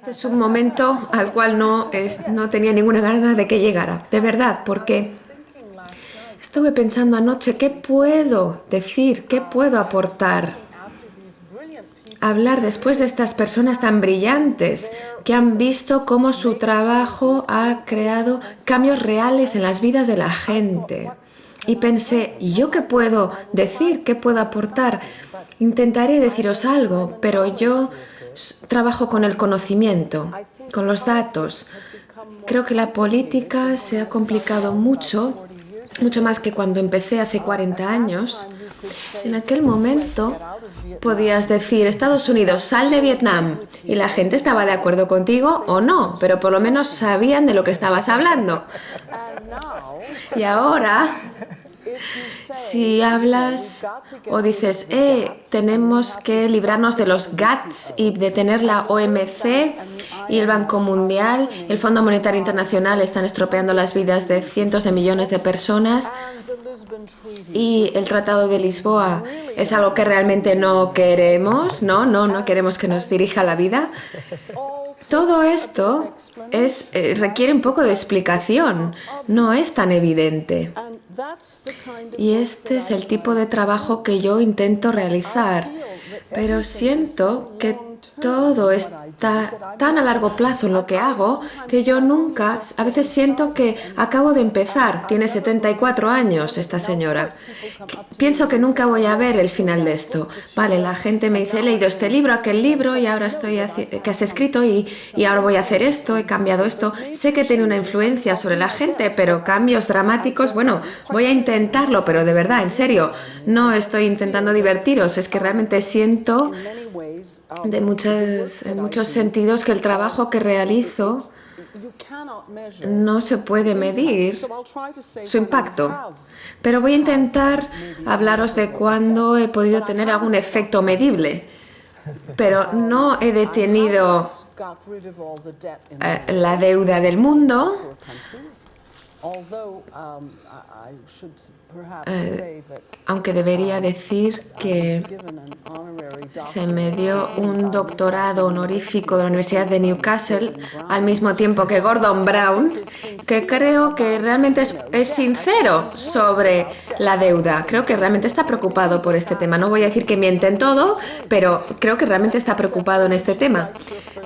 Este es un momento al cual no tenía ninguna gana de que llegara, de verdad, porque estuve pensando anoche, ¿qué puedo decir? ¿Qué puedo aportar? Hablar después de estas personas tan brillantes que han visto cómo su trabajo ha creado cambios reales en las vidas de la gente. Y pensé, ¿y yo qué puedo decir? ¿Qué puedo aportar? Intentaré deciros algo, pero yo trabajo con el conocimiento, con los datos. Creo que la política se ha complicado mucho más que cuando empecé hace 40 años. En aquel momento podías decir, Estados Unidos, sal de Vietnam, y la gente estaba de acuerdo contigo o no, pero por lo menos sabían de lo que estabas hablando. Y ahora, si hablas o dices, tenemos que librarnos de los GATS y de tener la OMC y el Banco Mundial, el Fondo Monetario Internacional están estropeando las vidas de cientos de millones de personas, y el Tratado de Lisboa es algo que realmente no queremos, no queremos que nos dirija la vida. Todo esto requiere un poco de explicación, no es tan evidente. Y este es el tipo de trabajo que yo intento realizar, pero siento que todo está tan a largo plazo en lo que hago que yo nunca, a veces siento que acabo de empezar. Tiene 74 años esta señora. Pienso que nunca voy a ver el final de esto. Vale, la gente me dice, he leído este libro, aquel libro, y ahora que has escrito y ahora voy a hacer esto, he cambiado esto. Sé que tiene una influencia sobre la gente, pero cambios dramáticos, bueno, voy a intentarlo, pero de verdad, en serio, no estoy intentando divertiros, es que realmente siento en muchos sentidos que el trabajo que realizo no se puede medir su impacto. Pero voy a intentar hablaros de cuándo he podido tener algún efecto medible. Pero no he detenido la deuda del mundo. Aunque debería decir que se me dio un doctorado honorífico de la Universidad de Newcastle al mismo tiempo que Gordon Brown, que creo que realmente es sincero sobre la deuda. Creo que realmente está preocupado por este tema. No voy a decir que miente en todo, pero creo que realmente está preocupado en este tema.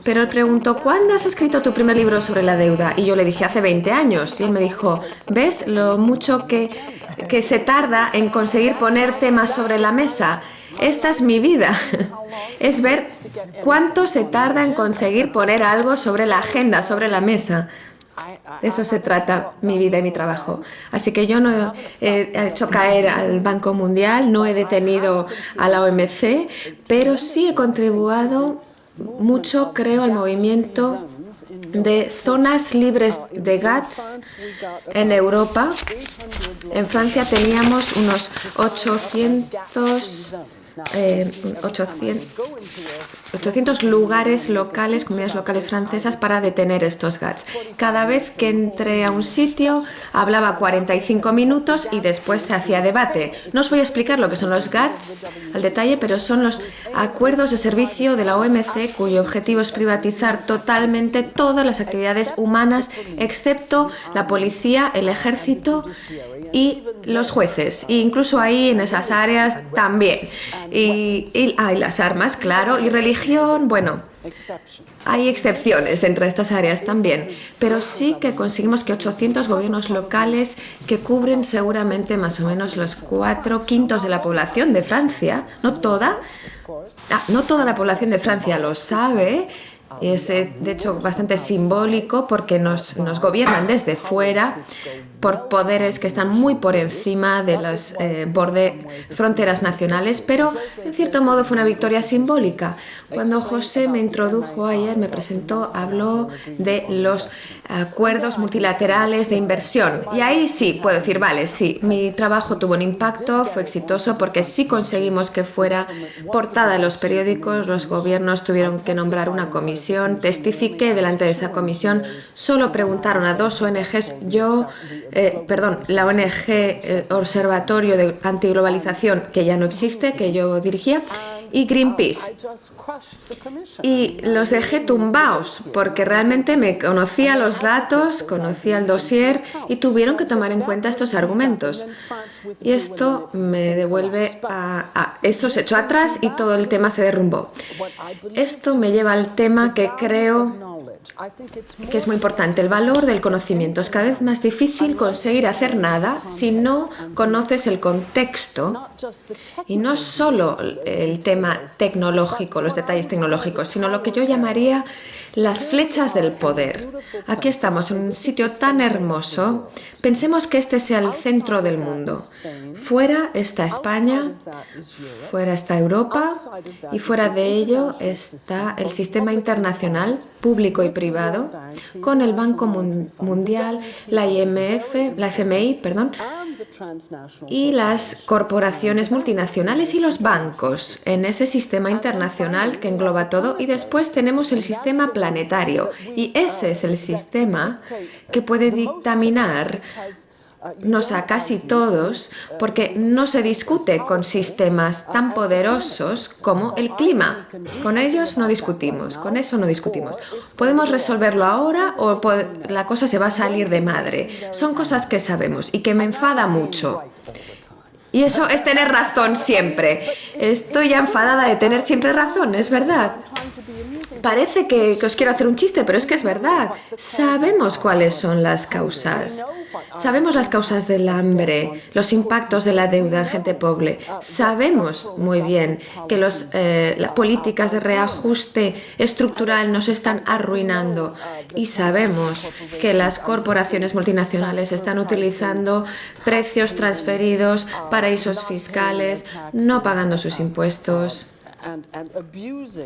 Pero él preguntó, ¿cuándo has escrito tu primer libro sobre la deuda? Y yo le dije, hace 20 años. Y él me dijo, ¿ves lo mucho que se tarda en conseguir poner temas sobre la mesa? Esta es mi vida, es ver cuánto se tarda en conseguir poner algo sobre la agenda, sobre la mesa. De eso se trata mi vida y mi trabajo. Así que yo no he hecho caer al Banco Mundial, no he detenido a la OMC, pero sí he contribuido mucho, creo, al movimiento de zonas libres de GATS en Europa. En Francia teníamos unos 800 lugares locales, comunidades locales francesas para detener estos GATS. Cada vez que entré a un sitio hablaba 45 minutos y después se hacía debate. No os voy a explicar lo que son los GATS al detalle, pero son los acuerdos de servicio de la OMC cuyo objetivo es privatizar totalmente todas las actividades humanas excepto la policía, el ejército y los jueces, e incluso ahí en esas áreas también. Y las armas, claro, y religión, bueno, hay excepciones dentro de estas áreas también, pero sí que conseguimos que 800 gobiernos locales que cubren seguramente más o menos los 4/5 de la población de Francia, no toda la población de Francia lo sabe. Es de hecho bastante simbólico porque nos gobiernan desde fuera por poderes que están muy por encima de las fronteras nacionales, pero en cierto modo fue una victoria simbólica. Cuando José me introdujo ayer, me presentó, habló de los acuerdos multilaterales de inversión. Y ahí sí, puedo decir, vale, sí, mi trabajo tuvo un impacto, fue exitoso porque sí conseguimos que fuera portada en los periódicos, los gobiernos tuvieron que nombrar una comisión, testifiqué delante de esa comisión, solo preguntaron a 2 ONGs, la ONG Observatorio de Antiglobalización, que ya no existe, que yo dirigía, y Greenpeace. Y los dejé tumbaos porque realmente me conocía los datos, conocía el dossier y tuvieron que tomar en cuenta estos argumentos. Y esto me devuelve eso se echó atrás y todo el tema se derrumbó. Esto me lleva al tema que creo que es muy importante, el valor del conocimiento. Es cada vez más difícil conseguir hacer nada si no conoces el contexto y no solo el tema tecnológico, los detalles tecnológicos, sino lo que yo llamaría las flechas del poder. Aquí estamos en un sitio tan hermoso. Pensemos que este sea el centro del mundo. Fuera está España, fuera está Europa y fuera de ello está el sistema internacional público y privado con el Banco Mundial, la FMI, y las corporaciones multinacionales y los bancos en ese sistema internacional que engloba todo. Y después tenemos el sistema planetario y ese es el sistema que puede dictaminar a casi todos, porque no se discute con sistemas tan poderosos como el clima. Con ellos no discutimos, con eso no discutimos. Podemos resolverlo ahora o la cosa se va a salir de madre. Son cosas que sabemos y que me enfada mucho. Y eso es tener razón siempre. Estoy ya enfadada de tener siempre razón, es verdad. Parece que os quiero hacer un chiste, pero es que es verdad. Sabemos cuáles son las causas. Sabemos las causas del hambre, los impactos de la deuda en gente pobre. Sabemos muy bien que las políticas de reajuste estructural nos están arruinando y sabemos que las corporaciones multinacionales están utilizando precios transferidos, paraísos fiscales, no pagando sus impuestos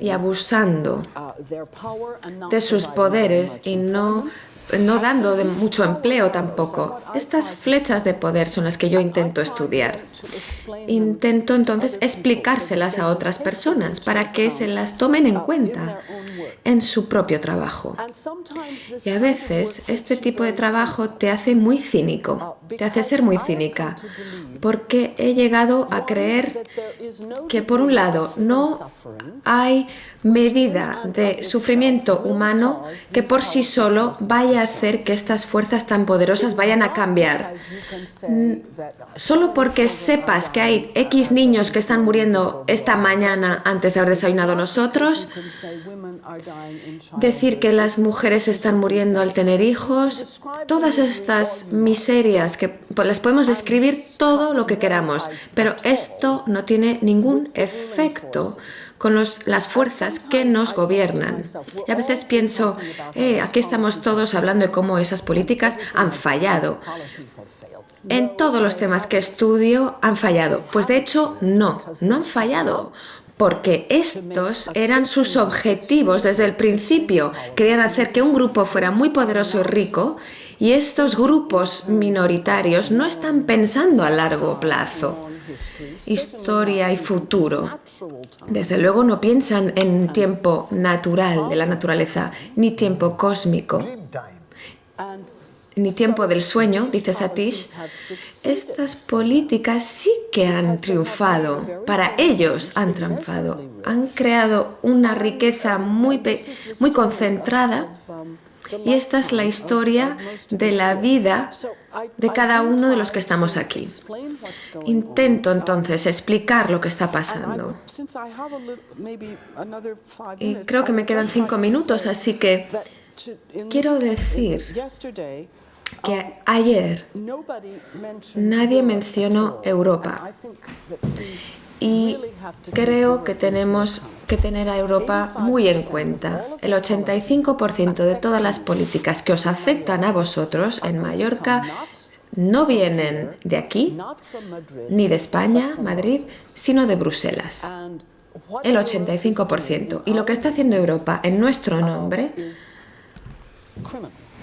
y abusando de sus poderes y no dando de mucho empleo tampoco. Estas flechas de poder son las que yo intento estudiar. Intento entonces explicárselas a otras personas para que se las tomen en cuenta en su propio trabajo. Y a veces este tipo de trabajo te hace muy cínico, te hace ser muy cínica, porque he llegado a creer que por un lado no hay medida de sufrimiento humano que por sí solo vaya a hacer que estas fuerzas tan poderosas vayan a cambiar. Solo porque sepas que hay X niños que están muriendo esta mañana antes de haber desayunado nosotros, decir que las mujeres están muriendo al tener hijos, todas estas miserias que las podemos describir todo lo que queramos, pero esto no tiene ningún efecto con las fuerzas que nos gobiernan. Y a veces pienso, aquí estamos todos hablando de cómo esas políticas han fallado. En todos los temas que estudio han fallado. Pues de hecho, no han fallado. Porque estos eran sus objetivos desde el principio. Querían hacer que un grupo fuera muy poderoso y rico, y estos grupos minoritarios no están pensando a largo plazo, historia y futuro. Desde luego no piensan en tiempo natural de la naturaleza, ni tiempo cósmico, ni tiempo del sueño, dice Satish. Estas políticas sí que han triunfado, para ellos han triunfado, han creado una riqueza muy concentrada. Y esta es la historia de la vida de cada uno de los que estamos aquí. Intento entonces explicar lo que está pasando. Y creo que me quedan 5 minutos, así que quiero decir que ayer nadie mencionó Europa. Y creo que tenemos que tener a Europa muy en cuenta. El 85% de todas las políticas que os afectan a vosotros en Mallorca no vienen de aquí, ni de España, Madrid, sino de Bruselas. El 85%. Y lo que está haciendo Europa en nuestro nombre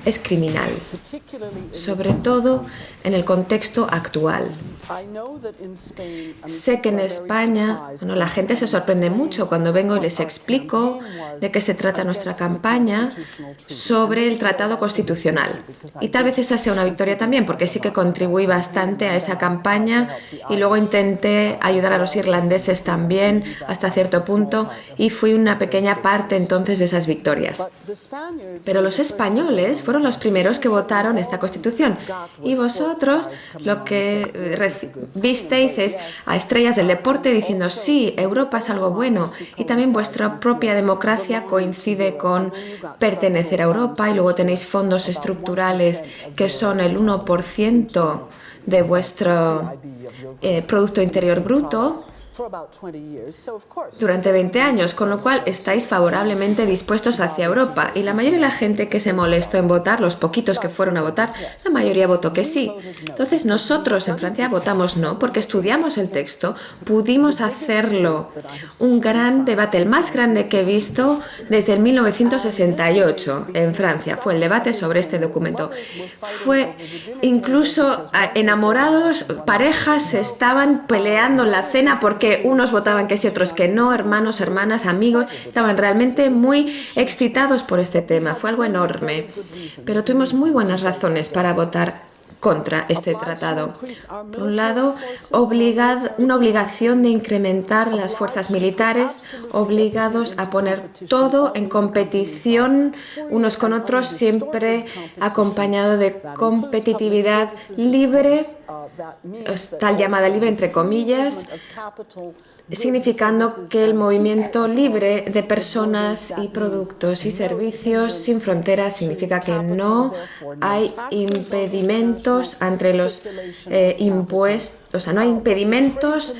es criminal, sobre todo en el contexto actual. Sé que en España, bueno, la gente se sorprende mucho cuando vengo y les explico de qué se trata nuestra campaña sobre el Tratado Constitucional. Y tal vez esa sea una victoria también, porque sí que contribuí bastante a esa campaña y luego intenté ayudar a los irlandeses también hasta cierto punto y fui una pequeña parte entonces de esas victorias. Pero los españoles fueron los primeros que votaron esta Constitución y vosotros lo que visteis es a estrellas del deporte diciendo sí, Europa es algo bueno y también vuestra propia democracia coincide con pertenecer a Europa y luego tenéis fondos estructurales que son el 1% de vuestro Producto Interior Bruto durante 20 años, con lo cual estáis favorablemente dispuestos hacia Europa. Y la mayoría de la gente que se molestó en votar, los poquitos que fueron a votar, la mayoría votó que sí. Entonces nosotros en Francia votamos no, porque estudiamos el texto, pudimos hacerlo. Un gran debate, el más grande que he visto desde el 1968 en Francia, fue el debate sobre este documento. Fue incluso enamorados, parejas se estaban peleando en la cena porque unos votaban que sí, otros que no, hermanos, hermanas, amigos, estaban realmente muy excitados por este tema. Fue algo enorme, pero tuvimos muy buenas razones para votar contra este tratado. Por un lado, una obligación de incrementar las fuerzas militares, obligados a poner todo en competición unos con otros, siempre acompañado de competitividad libre, tal llamada libre entre comillas, significando que el movimiento libre de personas y productos y servicios sin fronteras significa que no hay impedimentos entre los impuestos, o sea, no hay impedimentos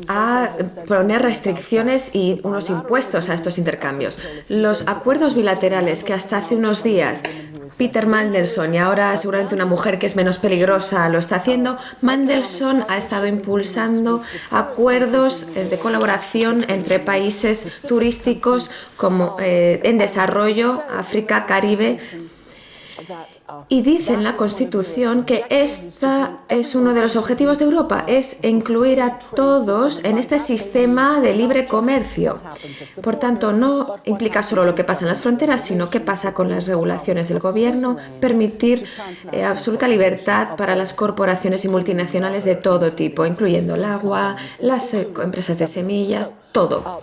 a poner restricciones y unos impuestos a estos intercambios. Los acuerdos bilaterales que hasta hace unos días Peter Mandelson, y ahora seguramente una mujer que es menos peligrosa lo está haciendo, Mandelson ha estado impulsando acuerdos de colaboración entre países turísticos como en desarrollo, África, Caribe. Y dice en la Constitución que esta es uno de los objetivos de Europa, es incluir a todos en este sistema de libre comercio. Por tanto, no implica solo lo que pasa en las fronteras, sino qué pasa con las regulaciones del gobierno, permitir absoluta libertad para las corporaciones y multinacionales de todo tipo, incluyendo el agua, las empresas de semillas, todo.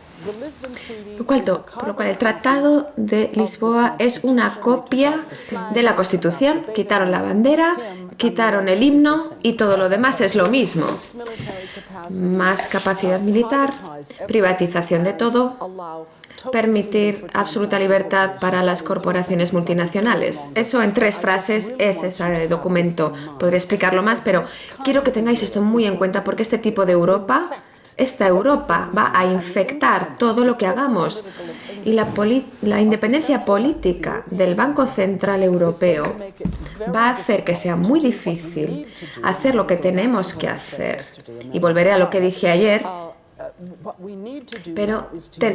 Por lo cual el Tratado de Lisboa es una copia de la Constitución. Quitaron la bandera, quitaron el himno y todo lo demás es lo mismo. Más capacidad militar, privatización de todo, permitir absoluta libertad para las corporaciones multinacionales. Eso en 3 frases es ese documento. Podría explicarlo más, pero quiero que tengáis esto muy en cuenta porque este tipo de Europa, esta Europa va a infectar todo lo que hagamos y la independencia política del Banco Central Europeo va a hacer que sea muy difícil hacer lo que tenemos que hacer. Y volveré a lo que dije ayer. Pero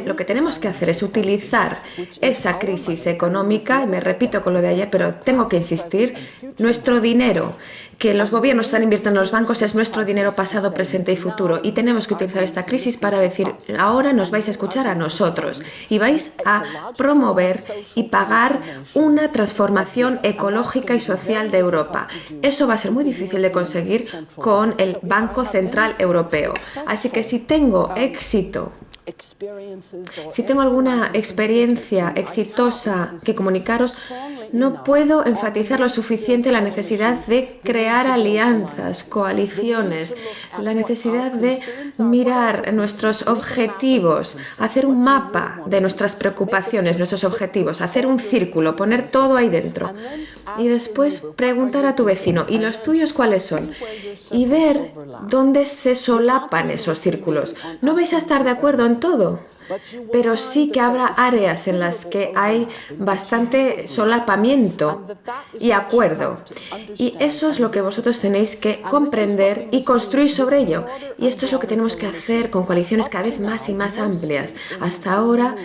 lo que tenemos que hacer es utilizar esa crisis económica, y me repito con lo de ayer, pero tengo que insistir, nuestro dinero que los gobiernos están invirtiendo en los bancos es nuestro dinero pasado, presente y futuro. Y tenemos que utilizar esta crisis para decir, ahora nos vais a escuchar a nosotros y vais a promover y pagar una transformación ecológica y social de Europa. Eso va a ser muy difícil de conseguir con el Banco Central Europeo. Así que si tengo éxito, si tengo alguna experiencia exitosa que comunicaros, no puedo enfatizar lo suficiente la necesidad de crear alianzas, coaliciones, la necesidad de mirar nuestros objetivos, hacer un mapa de nuestras preocupaciones, nuestros objetivos, hacer un círculo, poner todo ahí dentro. Y después preguntar a tu vecino, ¿y los tuyos cuáles son? Y ver dónde se solapan esos círculos. No vais a estar de acuerdo en todo, pero sí que habrá áreas en las que hay bastante solapamiento y acuerdo. Y eso es lo que vosotros tenéis que comprender y construir sobre ello. Y esto es lo que tenemos que hacer con coaliciones cada vez más y más amplias. Hasta ahora,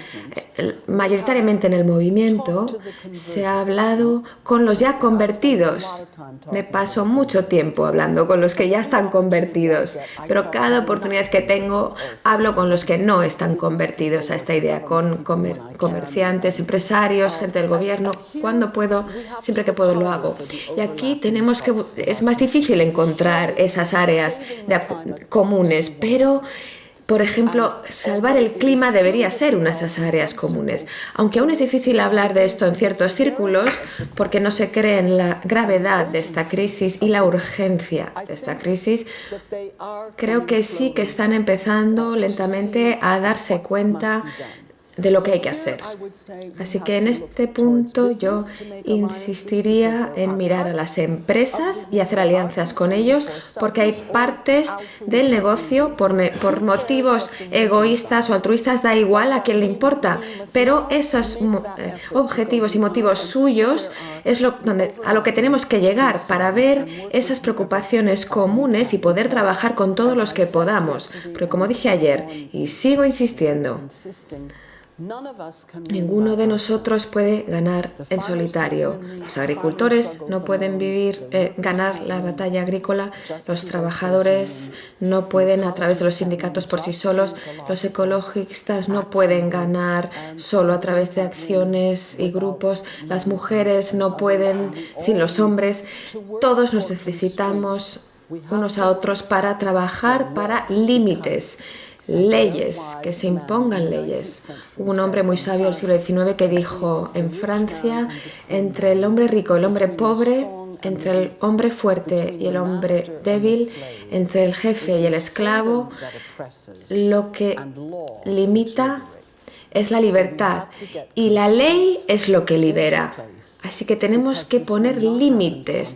mayoritariamente en el movimiento, se ha hablado con los ya convertidos. Me paso mucho tiempo hablando con los que ya están convertidos, pero cada oportunidad que tengo hablo con los que no están convertidos a esta idea, con comerciantes, empresarios, gente del gobierno. Cuando puedo, siempre que puedo lo hago. Y aquí es más difícil encontrar esas áreas comunes, pero por ejemplo, salvar el clima debería ser una de esas áreas comunes. Aunque aún es difícil hablar de esto en ciertos círculos, porque no se cree en la gravedad de esta crisis y la urgencia de esta crisis, creo que sí que están empezando lentamente a darse cuenta de lo que hay que hacer. Así que en este punto yo insistiría en mirar a las empresas y hacer alianzas con ellos, porque hay partes del negocio por motivos egoístas o altruistas, da igual a quién le importa, pero esos objetivos y motivos suyos es a lo que tenemos que llegar para ver esas preocupaciones comunes y poder trabajar con todos los que podamos. Pero como dije ayer, y sigo insistiendo, ninguno de nosotros puede ganar en solitario. Los agricultores no pueden ganar la batalla agrícola, los trabajadores no pueden a través de los sindicatos por sí solos, los ecologistas no pueden ganar solo a través de acciones y grupos, las mujeres no pueden sin los hombres. Todos nos necesitamos unos a otros para trabajar para límites. Leyes, que se impongan leyes. Hubo un hombre muy sabio del siglo XIX que dijo: en Francia, entre el hombre rico y el hombre pobre, entre el hombre fuerte y el hombre débil, entre el jefe y el esclavo, lo que limita es la libertad y la ley es lo que libera. Así que tenemos que poner límites,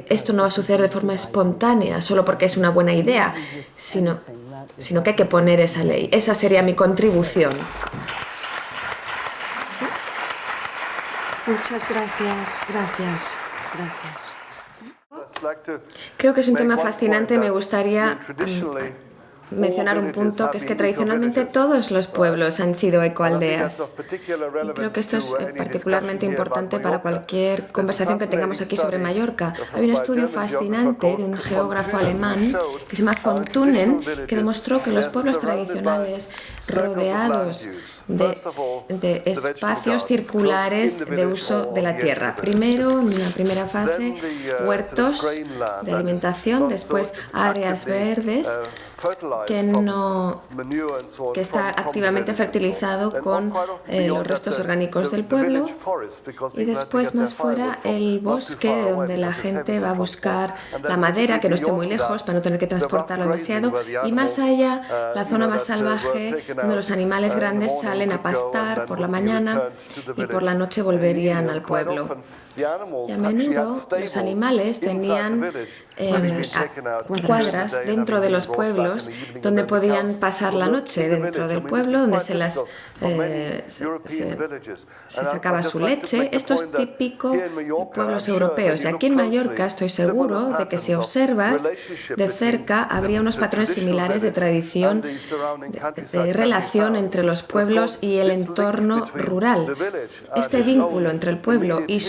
esto no va a suceder de forma espontánea solo porque es una buena idea, sino que hay que poner esa ley. Esa sería mi contribución. Muchas gracias. Creo que es un tema fascinante. Me gustaría mencionar un punto, que es que tradicionalmente todos los pueblos han sido ecoaldeas. Y creo que esto es particularmente importante para cualquier conversación que tengamos aquí sobre Mallorca. Hay un estudio fascinante de un geógrafo alemán que se llama von Thunen, que demostró que los pueblos tradicionales rodeados de espacios circulares de uso de la tierra. Primero, en una primera fase, huertos de alimentación, después áreas verdes, que está activamente fertilizado con los restos orgánicos del pueblo, y después más fuera el bosque, donde la gente va a buscar la madera, que no esté muy lejos para no tener que transportarlo demasiado, y más allá la zona más salvaje, donde los animales grandes salen a pastar por la mañana y por la noche volverían al pueblo. Y a menudo los animales tenían cuadras dentro de los pueblos donde podían pasar la noche, dentro del pueblo donde se sacaba su leche. Esto es típico de pueblos europeos. Y aquí en Mallorca estoy seguro de que si observas de cerca habría unos patrones similares de tradición, de relación entre los pueblos y el entorno rural. Este vínculo entre el pueblo y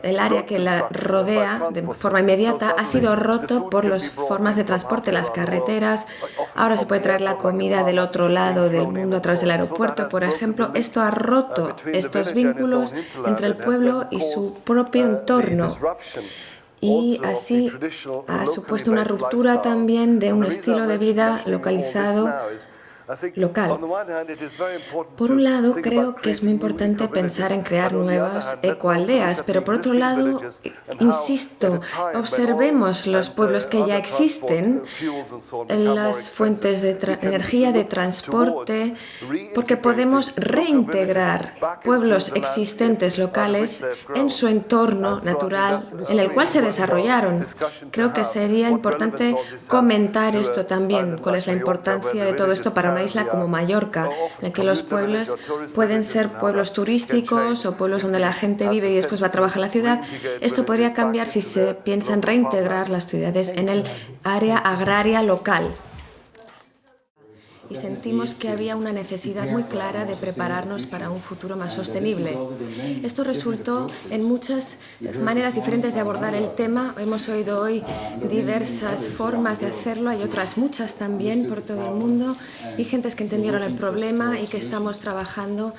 el área que la rodea de forma inmediata ha sido roto por las formas de transporte, las carreteras. Ahora se puede traer la comida del otro lado del mundo a través del aeropuerto, por ejemplo. Esto ha roto estos vínculos entre el pueblo y su propio entorno. Y así ha supuesto una ruptura también de un estilo de vida localizado local. Por un lado, creo que es muy importante pensar en crear nuevas ecoaldeas, pero por otro lado, insisto, observemos los pueblos que ya existen, las fuentes de energía, de transporte, porque podemos reintegrar pueblos existentes locales en su entorno natural en el cual se desarrollaron. Creo que sería importante comentar esto también, cuál es la importancia de todo esto para una isla como Mallorca, en que los pueblos pueden ser pueblos turísticos o pueblos donde la gente vive y después va a trabajar en la ciudad. Esto podría cambiar si se piensa en reintegrar las ciudades en el área agraria local. Y sentimos que había una necesidad muy clara de prepararnos para un futuro más sostenible. Esto resultó en muchas maneras diferentes de abordar el tema. Hemos oído hoy diversas formas de hacerlo, hay otras muchas también por todo el mundo, y gentes que entendieron el problema y que estamos trabajando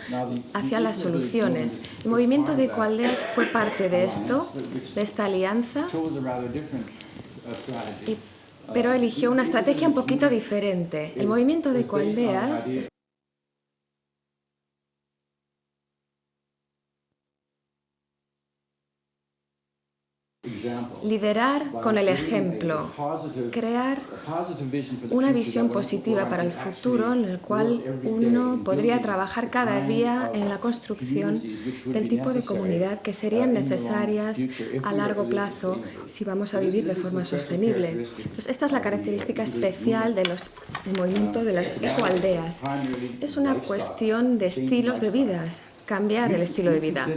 hacia las soluciones. El movimiento de ecoaldeas fue parte de esto, de esta alianza, pero eligió una estrategia un poquito diferente. El movimiento de ecoaldeas liderar con el ejemplo, crear una visión positiva para el futuro en el cual uno podría trabajar cada día en la construcción del tipo de comunidad que serían necesarias a largo plazo si vamos a vivir de forma sostenible. Entonces, esta es la característica especial del movimiento de las ecoaldeas. Es una cuestión de estilos de vida, cambiar el estilo de vida.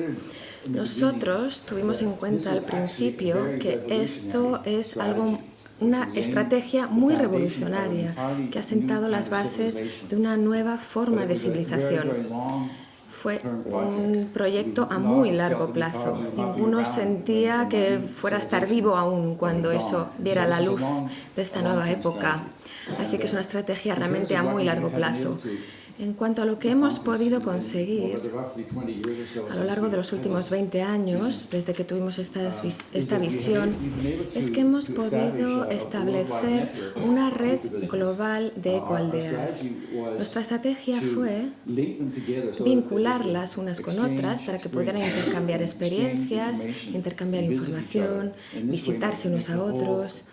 Nosotros tuvimos en cuenta al principio que esto es una estrategia muy revolucionaria que ha sentado las bases de una nueva forma de civilización. Fue un proyecto a muy largo plazo. Ninguno sentía que fuera a estar vivo aún cuando eso viera la luz de esta nueva época. Así que es una estrategia realmente a muy largo plazo. En cuanto a lo que hemos podido conseguir a lo largo de los últimos 20 años, desde que tuvimos esta visión, es que hemos podido establecer una red global de ecoaldeas. Nuestra estrategia fue vincularlas unas con otras para que pudieran intercambiar experiencias, intercambiar información, visitarse unos a otros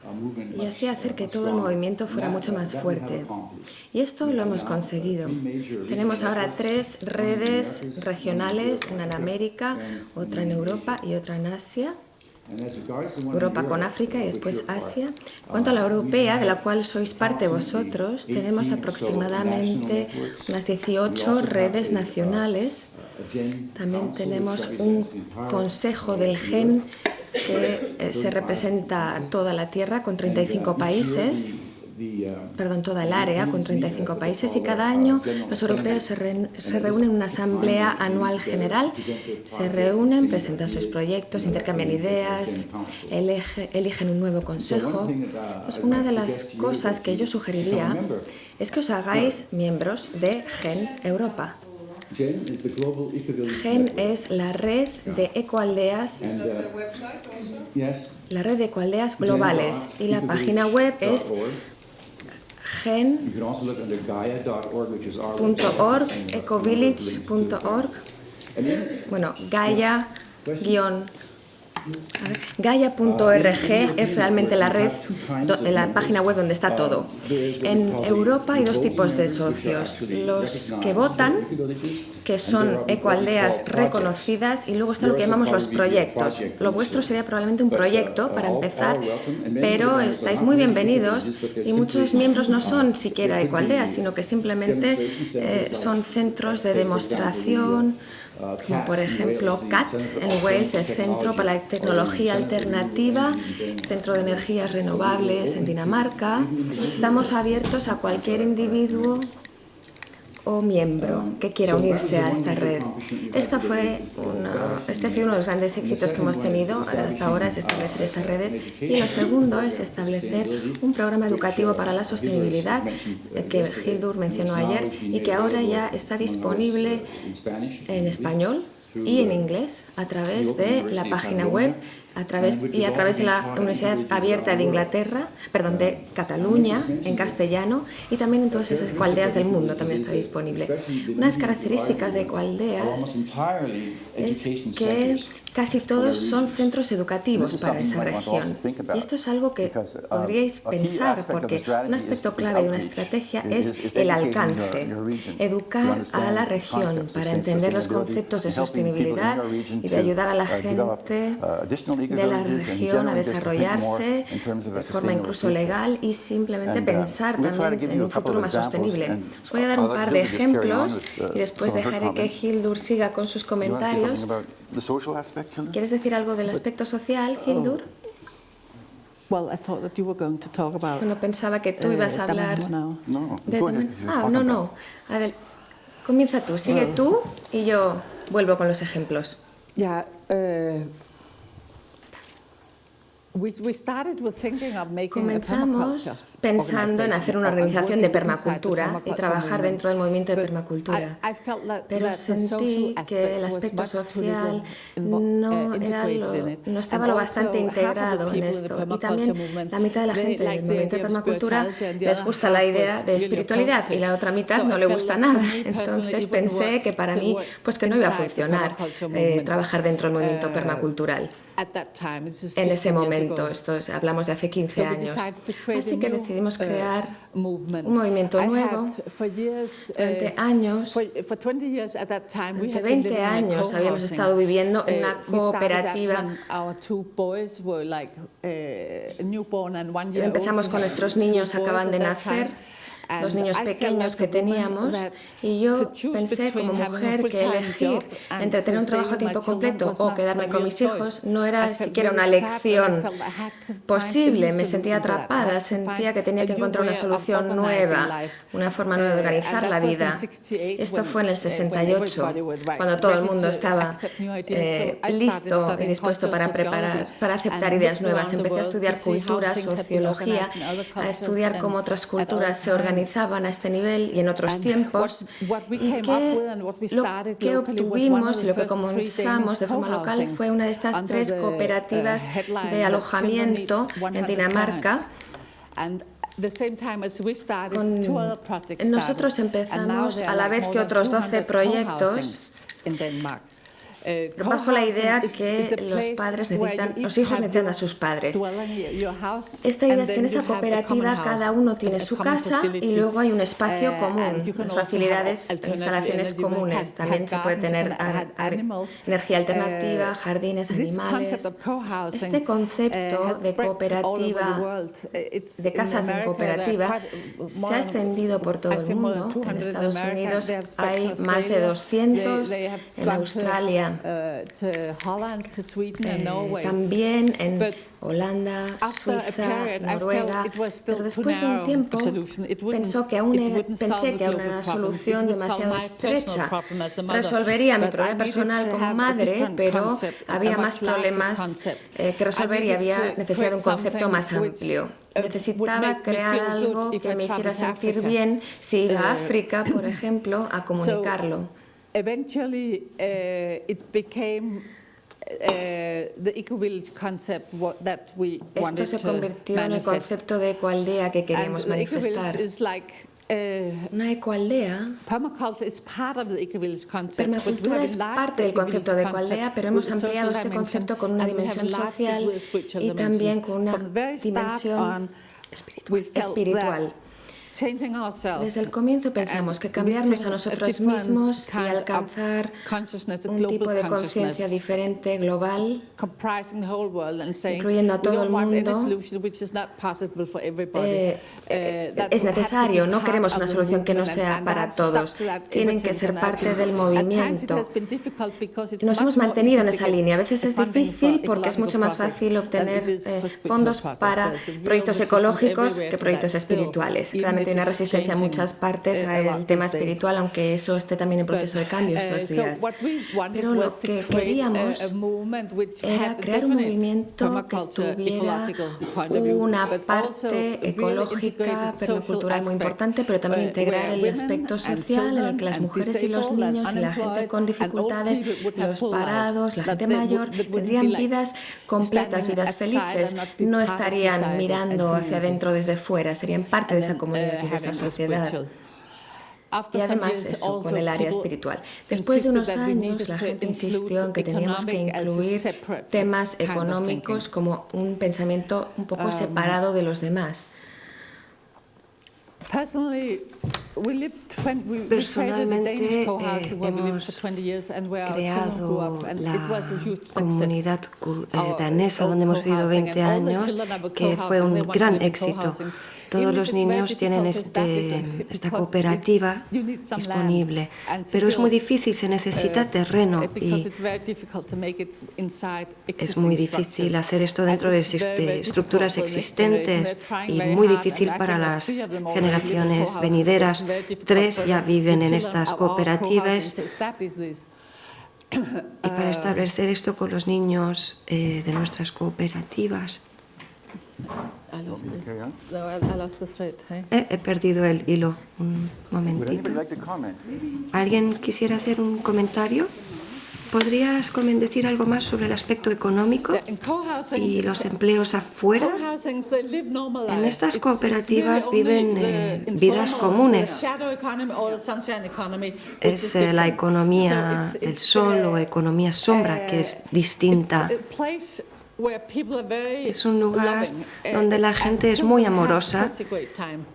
y así hacer que todo el movimiento fuera mucho más fuerte. Y esto lo hemos conseguido. Tenemos ahora 3 redes regionales, una en América, otra en Europa y otra en Asia. Europa con África y después Asia. En cuanto a la europea, de la cual sois parte vosotros, tenemos aproximadamente unas 18 redes nacionales. También tenemos un consejo del GEN que se representa toda la Tierra con 35 países. Toda el área con 35 países y cada año los europeos se reúnen en una asamblea anual general, se reúnen, presentan sus proyectos, intercambian ideas, eligen un nuevo consejo. Pues una de las cosas que yo sugeriría es que os hagáis miembros de GEN Europa. GEN es la red de ecoaldeas, globales y la página web es gen.org, ecovillage.org, Gaia.org es realmente la red, la página web donde está todo. En Europa hay 2 tipos de socios, los que votan, que son ecoaldeas reconocidas, y luego está lo que llamamos los proyectos. Lo vuestro sería probablemente un proyecto para empezar, pero estáis muy bienvenidos y muchos miembros no son siquiera ecoaldeas, sino que simplemente son centros de demostración, como por ejemplo CAT en Wales, el Centro para la Tecnología Alternativa, Centro de Energías Renovables en Dinamarca. Estamos abiertos a cualquier individuo o miembro que quiera unirse a esta red. Este ha sido uno de los grandes éxitos que hemos tenido hasta ahora, es establecer estas redes. Y lo segundo es establecer un programa educativo para la sostenibilidad que Hildur mencionó ayer y que ahora ya está disponible en español y en inglés a través de la página web a través de la Universidad Abierta de Inglaterra, perdón, de Cataluña, en castellano, y también en todas esas ecoaldeas del mundo también está disponible. Una de las características de ecoaldeas es que casi todos son centros educativos para esa región. Y esto es algo que podríais pensar, porque un aspecto clave de una estrategia es el alcance, educar a la región para entender los conceptos de sostenibilidad y de ayudar a la gente de la región a desarrollarse de forma incluso legal y simplemente pensar también en un futuro más sostenible. Os voy a dar un par de ejemplos y después dejaré que Hildur siga con sus comentarios. ¿Quieres decir algo del aspecto social, Hildur? Bueno, pensaba que tú ibas a hablar de Daman. No. Comienza tú, sigue tú y yo vuelvo con los ejemplos. Comenzamos pensando en hacer una organización de permacultura y trabajar dentro del movimiento de permacultura. Pero sentí que el aspecto social no estaba lo bastante integrado en esto. Y también la mitad de la gente del movimiento de permacultura les gusta la idea de espiritualidad y la otra mitad no le gusta nada. Entonces pensé que para mí pues que no iba a funcionar trabajar dentro del movimiento permacultural. En ese momento, hablamos de hace 15 años. Así que decidimos crear un movimiento nuevo. Durante años, durante 20 años habíamos estado viviendo en una cooperativa. Empezamos con nuestros niños, acaban de nacer. Los niños pequeños que teníamos, y yo pensé como mujer que elegir entre tener un trabajo a tiempo completo o quedarme con mis hijos no era siquiera una elección posible. Me sentía atrapada, sentía que tenía que encontrar una solución nueva, una forma nueva de organizar la vida. Esto fue en el 68, cuando todo el mundo estaba listo y dispuesto para aceptar ideas nuevas. Empecé a estudiar cultura, sociología, a estudiar cómo otras culturas se organizaban a este nivel y en otros tiempos, y que lo que obtuvimos y lo que comenzamos de forma local fue una de estas 3 cooperativas de alojamiento en Dinamarca. Nosotros empezamos a la vez que otros 12 proyectos bajo la idea que los hijos necesitan a sus padres. Esta idea es que en esta cooperativa cada uno tiene su casa y luego hay un espacio común, las facilidades, instalaciones comunes. También se puede tener energía alternativa, jardines, animales. Este concepto de cooperativa, de casas en cooperativa, se ha extendido por todo el mundo. En Estados Unidos hay más de 200, en Australia también en Holanda, Suiza, Noruega, pero después de un tiempo pensé que aún era una solución demasiado estrecha. Resolvería mi problema personal como madre, pero había más problemas que resolver y había necesidad de un concepto más amplio. Necesitaba crear algo que me hiciera sentir bien si iba a África, por ejemplo, a comunicarlo. Eventually, it became the eco-village concept that we wanted to manifest. Esto se convirtió en el concepto de ecoaldea que queríamos manifestar. Una ecoaldea. Permacultura es parte del concepto de ecoaldea, pero hemos ampliado este concepto con una dimensión social y también con una dimensión espiritual. Desde el comienzo pensamos que cambiarnos a nosotros mismos y alcanzar un tipo de conciencia diferente, global, incluyendo a todo el mundo, es necesario. No queremos una solución que no sea para todos. Tienen que ser parte del movimiento. Nos hemos mantenido en esa línea. A veces es difícil porque es mucho más fácil obtener fondos para proyectos ecológicos que proyectos espirituales. Realmente hay una resistencia en muchas partes al tema espiritual, aunque eso esté también en proceso de cambio estos días. Pero lo que queríamos era crear un movimiento que tuviera una parte ecológica, permacultural muy importante, pero también integrar el aspecto social en el que las mujeres y los niños y la gente con dificultades, los parados, la gente mayor, tendrían vidas completas, vidas felices, no estarían mirando hacia adentro desde fuera, serían parte de esa comunidad y de esa sociedad. Y además eso, con el área espiritual. Después de unos años, la gente insistió en que teníamos que incluir temas económicos como un pensamiento un poco separado de los demás. Personalmente hemos creado la comunidad danesa donde hemos vivido 20 años, que fue un gran éxito. Todos los niños tienen esta cooperativa disponible, pero es muy difícil, se necesita terreno y es muy difícil hacer esto dentro de estructuras existentes y muy difícil para las generaciones venideras. 3 ya viven en estas cooperativas y para establecer esto con los niños de nuestras cooperativas. He perdido el hilo un momentito. ¿Alguien quisiera hacer un comentario? ¿Podrías decir algo más sobre el aspecto económico y los empleos afuera? En estas cooperativas viven vidas comunes. Es la economía del sol o economía sombra que es distinta. Es un lugar donde la gente es muy amorosa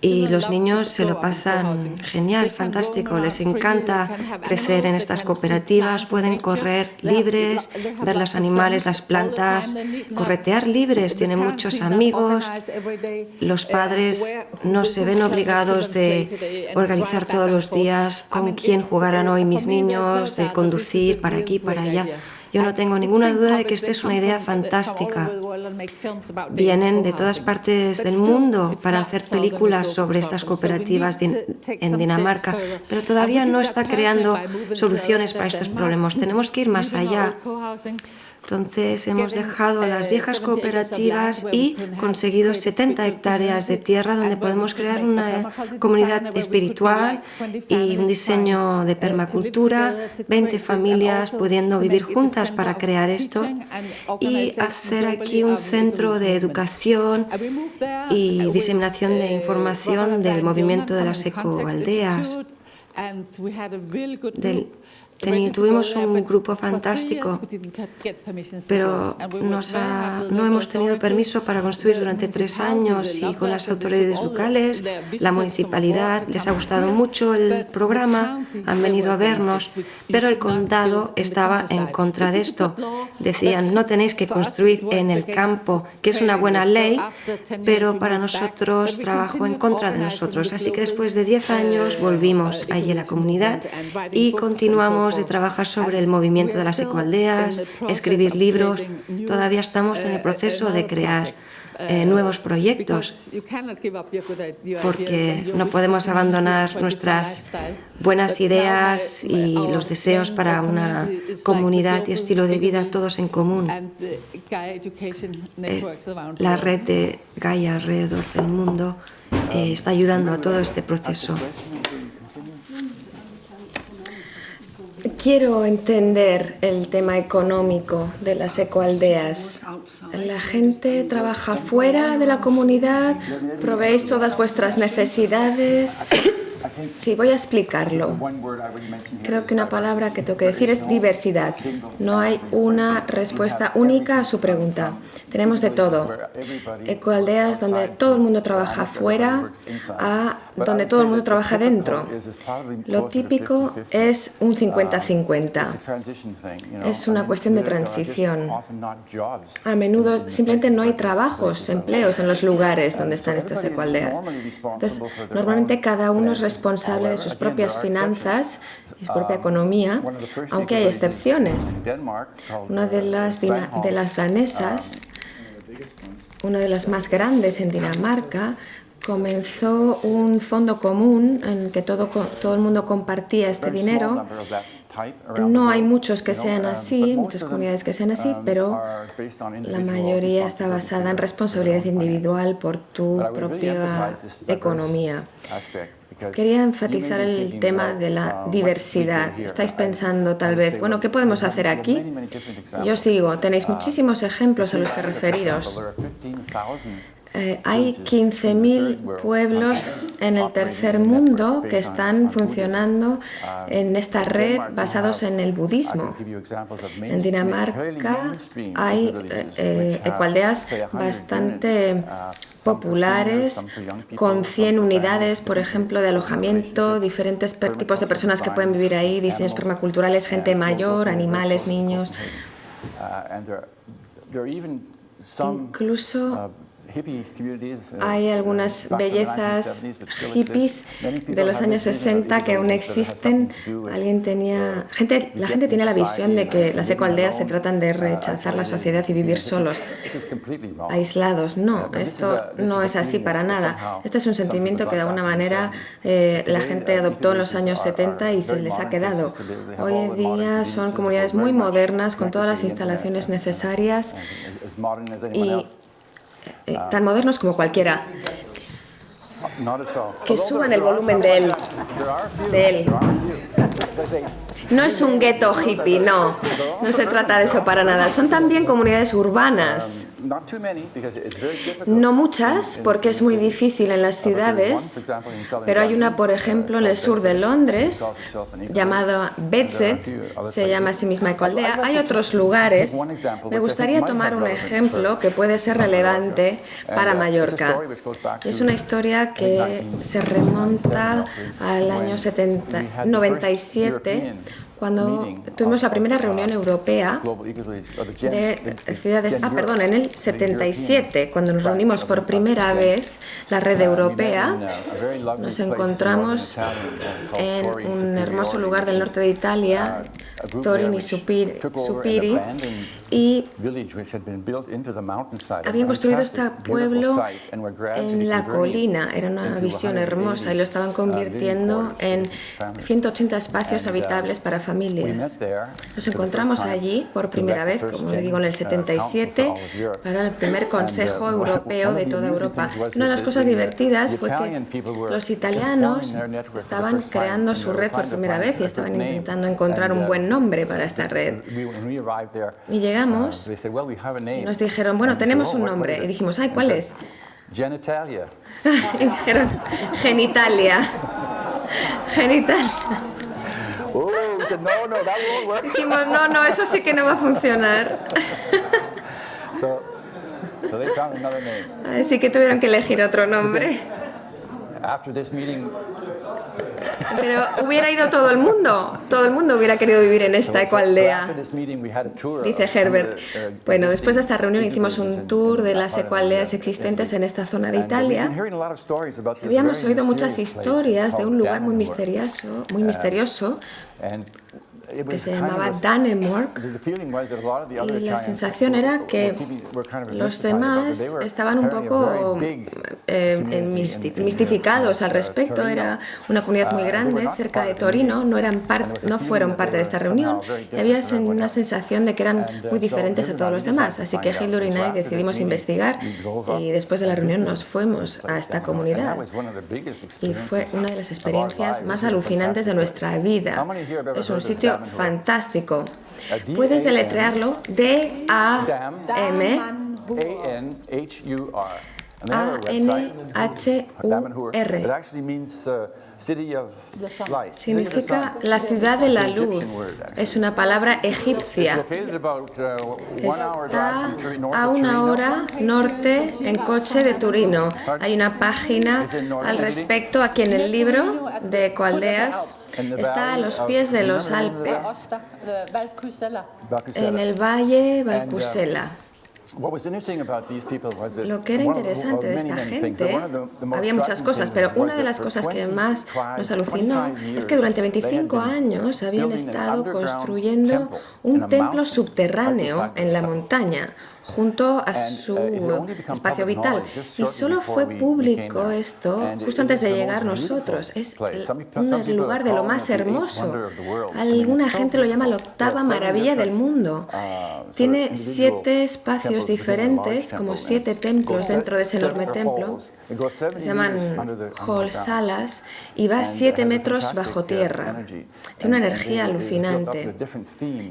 y los niños se lo pasan genial, fantástico. Les encanta crecer en estas cooperativas, pueden correr libres, ver los animales, las plantas, corretear libres, tienen muchos amigos. Los padres no se ven obligados de organizar todos los días con quién jugarán hoy mis niños, de conducir para aquí, para allá. Yo no tengo ninguna duda de que esta es una idea fantástica. Vienen de todas partes del mundo para hacer películas sobre estas cooperativas en Dinamarca, pero todavía no está creando soluciones para estos problemas. Tenemos que ir más allá. Entonces hemos dejado las viejas cooperativas y conseguido 70 hectáreas de tierra donde podemos crear una comunidad espiritual y un diseño de permacultura, 20 familias pudiendo vivir juntas para crear esto y hacer aquí un centro de educación y diseminación de información del movimiento de las ecoaldeas. Tuvimos un grupo fantástico, pero no hemos tenido permiso para construir durante 3 años y con las autoridades locales, la municipalidad, les ha gustado mucho el programa, han venido a vernos, pero el condado estaba en contra de esto. Decían, no tenéis que construir en el campo, que es una buena ley, pero para nosotros trabajó en contra de nosotros. Así que después de 10 años volvimos allí a la comunidad y continuamos de trabajar sobre el movimiento de las ecoaldeas, escribir libros. Todavía estamos en el proceso de crear nuevos proyectos, porque no podemos abandonar nuestras buenas ideas y los deseos para una comunidad y estilo de vida todos en común. La red de Gaia alrededor del mundo está ayudando a todo este proceso. Quiero entender el tema económico de las ecoaldeas. La gente trabaja fuera de la comunidad, proveéis todas vuestras necesidades. Sí, voy a explicarlo. Creo que una palabra que tengo que decir es diversidad. No hay una respuesta única a su pregunta. Tenemos de todo. Ecoaldeas donde todo el mundo trabaja fuera a donde todo el mundo trabaja dentro. Lo típico es un 50-50. Es una cuestión de transición. A menudo simplemente no hay trabajos, empleos en los lugares donde están estas ecoaldeas. Entonces, normalmente cada uno es responsable de sus propias finanzas y su propia economía, aunque hay excepciones. Una de las danesas, una de las más grandes en Dinamarca, comenzó un fondo común en que todo el mundo compartía este dinero. No hay muchos que sean así, muchas comunidades que sean así, pero la mayoría está basada en responsabilidad individual por tu propia economía. Quería enfatizar el tema de la diversidad. Estáis pensando tal vez, bueno, ¿qué podemos hacer aquí? Yo sigo, tenéis muchísimos ejemplos a los que referiros. Hay 15.000 pueblos en el tercer mundo que están funcionando en esta red basados en el budismo. En Dinamarca hay ecoaldeas bastante populares con 100 unidades, por ejemplo, de alojamiento, diferentes tipos de personas que pueden vivir ahí, diseños permaculturales, gente mayor, animales, niños. Incluso hay algunas bellezas hippies de los años 60 que aún existen. La gente tiene la visión de que las ecoaldeas se tratan de rechazar la sociedad y vivir solos, aislados. No, esto no es así para nada. Este es un sentimiento que de alguna manera la gente adoptó en los años 70 y se les ha quedado. Hoy en día son comunidades muy modernas con todas las instalaciones necesarias y tan modernos como cualquiera. Que suban el volumen de él. No es un gueto hippie, no se trata de eso para nada. Son también comunidades urbanas. No muchas, porque es muy difícil en las ciudades, pero hay una, por ejemplo, en el sur de Londres, llamada Bedsted, se llama a sí misma ecoaldea. Hay otros lugares. Me gustaría tomar un ejemplo que puede ser relevante para Mallorca. Es una historia que se remonta al año 97, cuando tuvimos la primera reunión europea de ciudades, en el 77, cuando nos reunimos por primera vez, la red europea, nos encontramos en un hermoso lugar del norte de Italia, Torin y Supiri, y habían construido este pueblo en la colina. Era una visión hermosa y lo estaban convirtiendo en 180 espacios habitables para familias. Nos encontramos allí por primera vez, como le digo, en el 77, para el primer Consejo Europeo de toda Europa. Una de las cosas divertidas fue que los italianos estaban creando su red por primera vez y estaban intentando encontrar un buen nombre para esta red. Y llegamos y nos dijeron, bueno, tenemos un nombre. Y dijimos, ay, ¿cuál es? Genitalia. Y dijeron, Genitalia. Genitalia. Dijimos, no, eso sí que no va a funcionar. Así que tuvieron que elegir otro nombre. Pero hubiera ido todo el mundo hubiera querido vivir en esta ecoaldea, dice Herbert. Bueno, después de esta reunión hicimos un tour de las ecoaldeas existentes en esta zona de Italia. Habíamos oído muchas historias de un lugar muy misterioso que se llamaba Danemark, y la sensación era que los demás estaban un poco mistificados al respecto. Era una comunidad muy grande cerca de Torino, no fueron parte de esta reunión y había una sensación de que eran muy diferentes a todos los demás. Así que Hildur y Nay decidimos investigar y después de la reunión nos fuimos a esta comunidad y fue una de las experiencias más alucinantes de nuestra vida. Es un sitio fantástico. Puedes deletrearlo D-A-M-A-N-H-U-R. Significa la ciudad de la luz. Es una palabra egipcia. Está a 1 hora norte en coche de Turino. Hay una página al respecto aquí en el libro de ecoaldeas. Está a los pies de los Alpes, en el valle Valcusela. Lo que era interesante de esta gente, había muchas cosas, pero una de las cosas que más nos alucinó es que durante 25 años habían estado construyendo un templo subterráneo en la montaña, junto a su espacio vital. Y solo fue público esto justo antes de llegar nosotros. Es un lugar de lo más hermoso. Alguna gente lo llama la octava maravilla del mundo. Tiene 7 espacios diferentes, como 7 templos dentro de ese enorme templo. Se llaman halls, salas, y va a 7 metros bajo tierra. Tiene una energía alucinante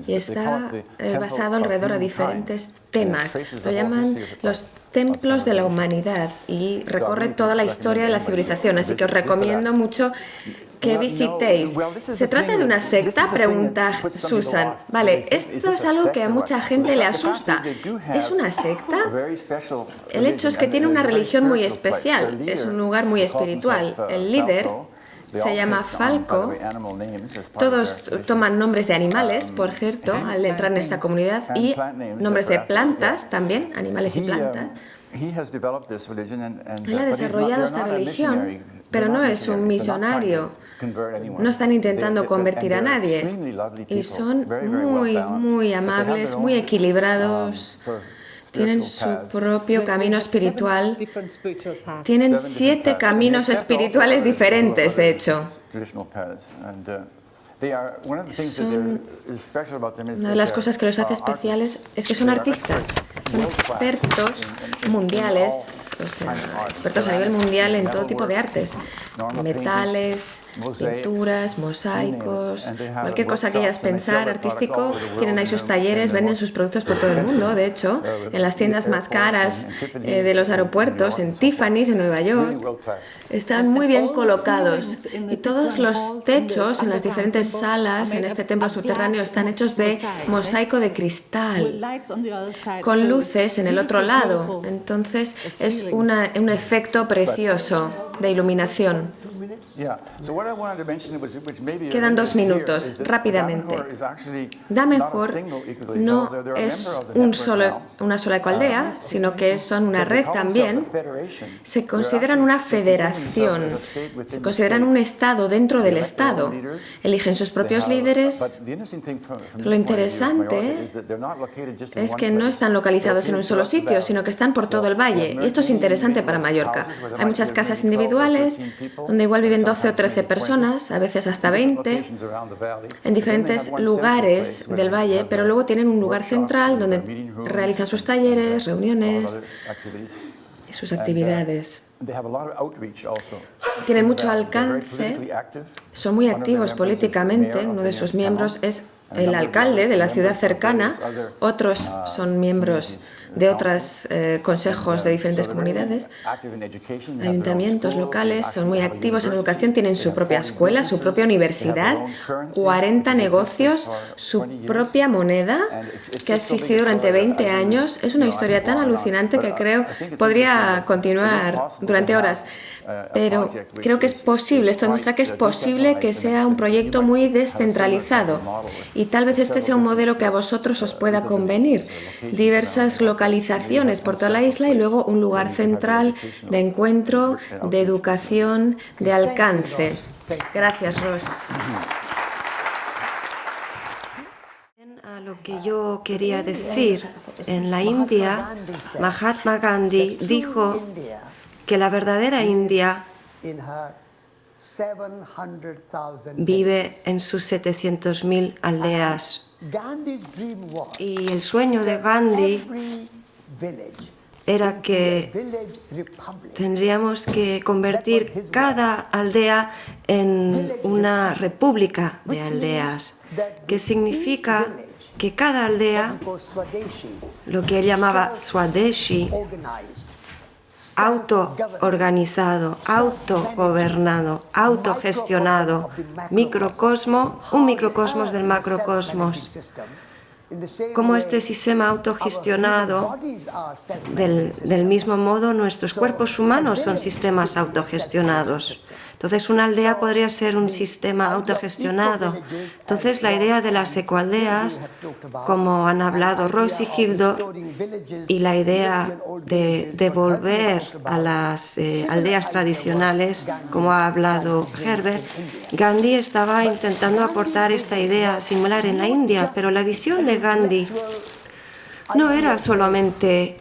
y está basado alrededor de diferentes temas. Lo llaman los templos de la humanidad y recorre toda la historia de la civilización, así que os recomiendo mucho que visitéis. ¿Se trata de una secta?, pregunta Susan. Vale, esto es algo que a mucha gente le asusta. ¿Es una secta? El hecho es que tiene una religión muy especial, es un lugar muy espiritual. El líder se llama Falco. Todos toman nombres de animales, por cierto, al entrar en esta comunidad, y nombres de plantas también, animales y plantas. Él ha desarrollado esta religión, pero no es un misionario. No están intentando convertir a nadie. Y son muy amables, muy equilibrados. Tienen su propio camino espiritual. Tienen 7 caminos espirituales diferentes, de hecho. Una de las cosas que los hace especiales es que son artistas, son expertos mundiales, o sea, expertos a nivel mundial en todo tipo de artes, metales, pinturas, mosaicos, cualquier cosa que quieras pensar artístico. Tienen ahí sus talleres, venden sus productos por todo el mundo. De hecho, en las tiendas más caras de los aeropuertos, en Tiffany's en Nueva York, están muy bien colocados, y todos los techos en las diferentes salas en este templo subterráneo están hechos de mosaico de cristal, con luces en el otro lado. Entonces es un efecto precioso de iluminación. Quedan 2 minutos, rápidamente. Davenport no es una sola ecoaldea, sino que son una red también. Se consideran una federación, se consideran un estado dentro del estado. Eligen sus propios líderes. Lo interesante es que no están localizados en un solo sitio, sino que están por todo el valle. Y esto es interesante para Mallorca. Hay muchas casas individuales, donde igual viven 12 o 13 personas, a veces hasta 20, en diferentes lugares del valle, pero luego tienen un lugar central donde realizan sus talleres, reuniones y sus actividades. Tienen mucho alcance, son muy activos políticamente. Uno de sus miembros es el alcalde de la ciudad cercana, otros son miembros de otros consejos de diferentes comunidades. Ayuntamientos locales son muy activos en educación, tienen su propia escuela, su propia universidad, 40 negocios, su propia moneda, que ha existido durante 20 años. Es una historia tan alucinante que creo podría continuar durante horas. Pero creo que es posible, esto demuestra que es posible que sea un proyecto muy descentralizado, y tal vez este sea un modelo que a vosotros os pueda convenir. Diversas localizaciones por toda la isla y luego un lugar central de encuentro, de educación, de alcance. Gracias, Ross. A lo que yo quería decir, en la India, Mahatma Gandhi dijo que la verdadera India vive en sus 700.000 aldeas. Y el sueño de Gandhi era que tendríamos que convertir cada aldea en una república de aldeas, que significa que cada aldea, lo que él llamaba Swadeshi, autoorganizado, autogobernado, autogestionado, microcosmo, un microcosmos del macrocosmos. Como este sistema autogestionado, del mismo modo, nuestros cuerpos humanos son sistemas autogestionados. Entonces, una aldea podría ser un sistema autogestionado. Entonces, la idea de las ecoaldeas, como han hablado Ross y Hildo, y la idea de volver a las aldeas tradicionales, como ha hablado Herbert, Gandhi estaba intentando aportar esta idea similar en la India, pero la visión de Gandhi no era solamente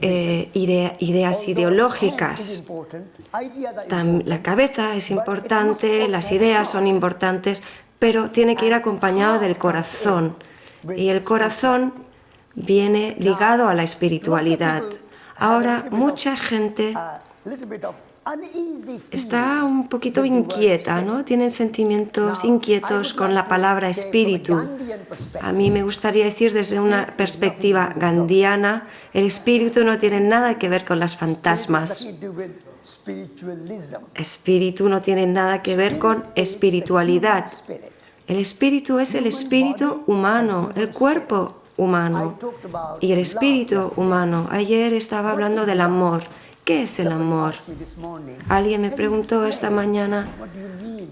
ideas ideológicas. La cabeza es importante, las ideas son importantes, pero tiene que ir acompañado del corazón. Y el corazón viene ligado a la espiritualidad. Ahora, mucha gente está un poquito inquieta, ¿no? Tienen sentimientos inquietos con la palabra espíritu. A mí me gustaría decir desde una perspectiva gandhiana, el espíritu no tiene nada que ver con las fantasmas. Espíritu no tiene nada que ver con espiritualidad. El espíritu es el espíritu humano, el cuerpo humano y el espíritu humano. Ayer estaba hablando del amor. ¿Qué es el amor? Alguien me preguntó esta mañana,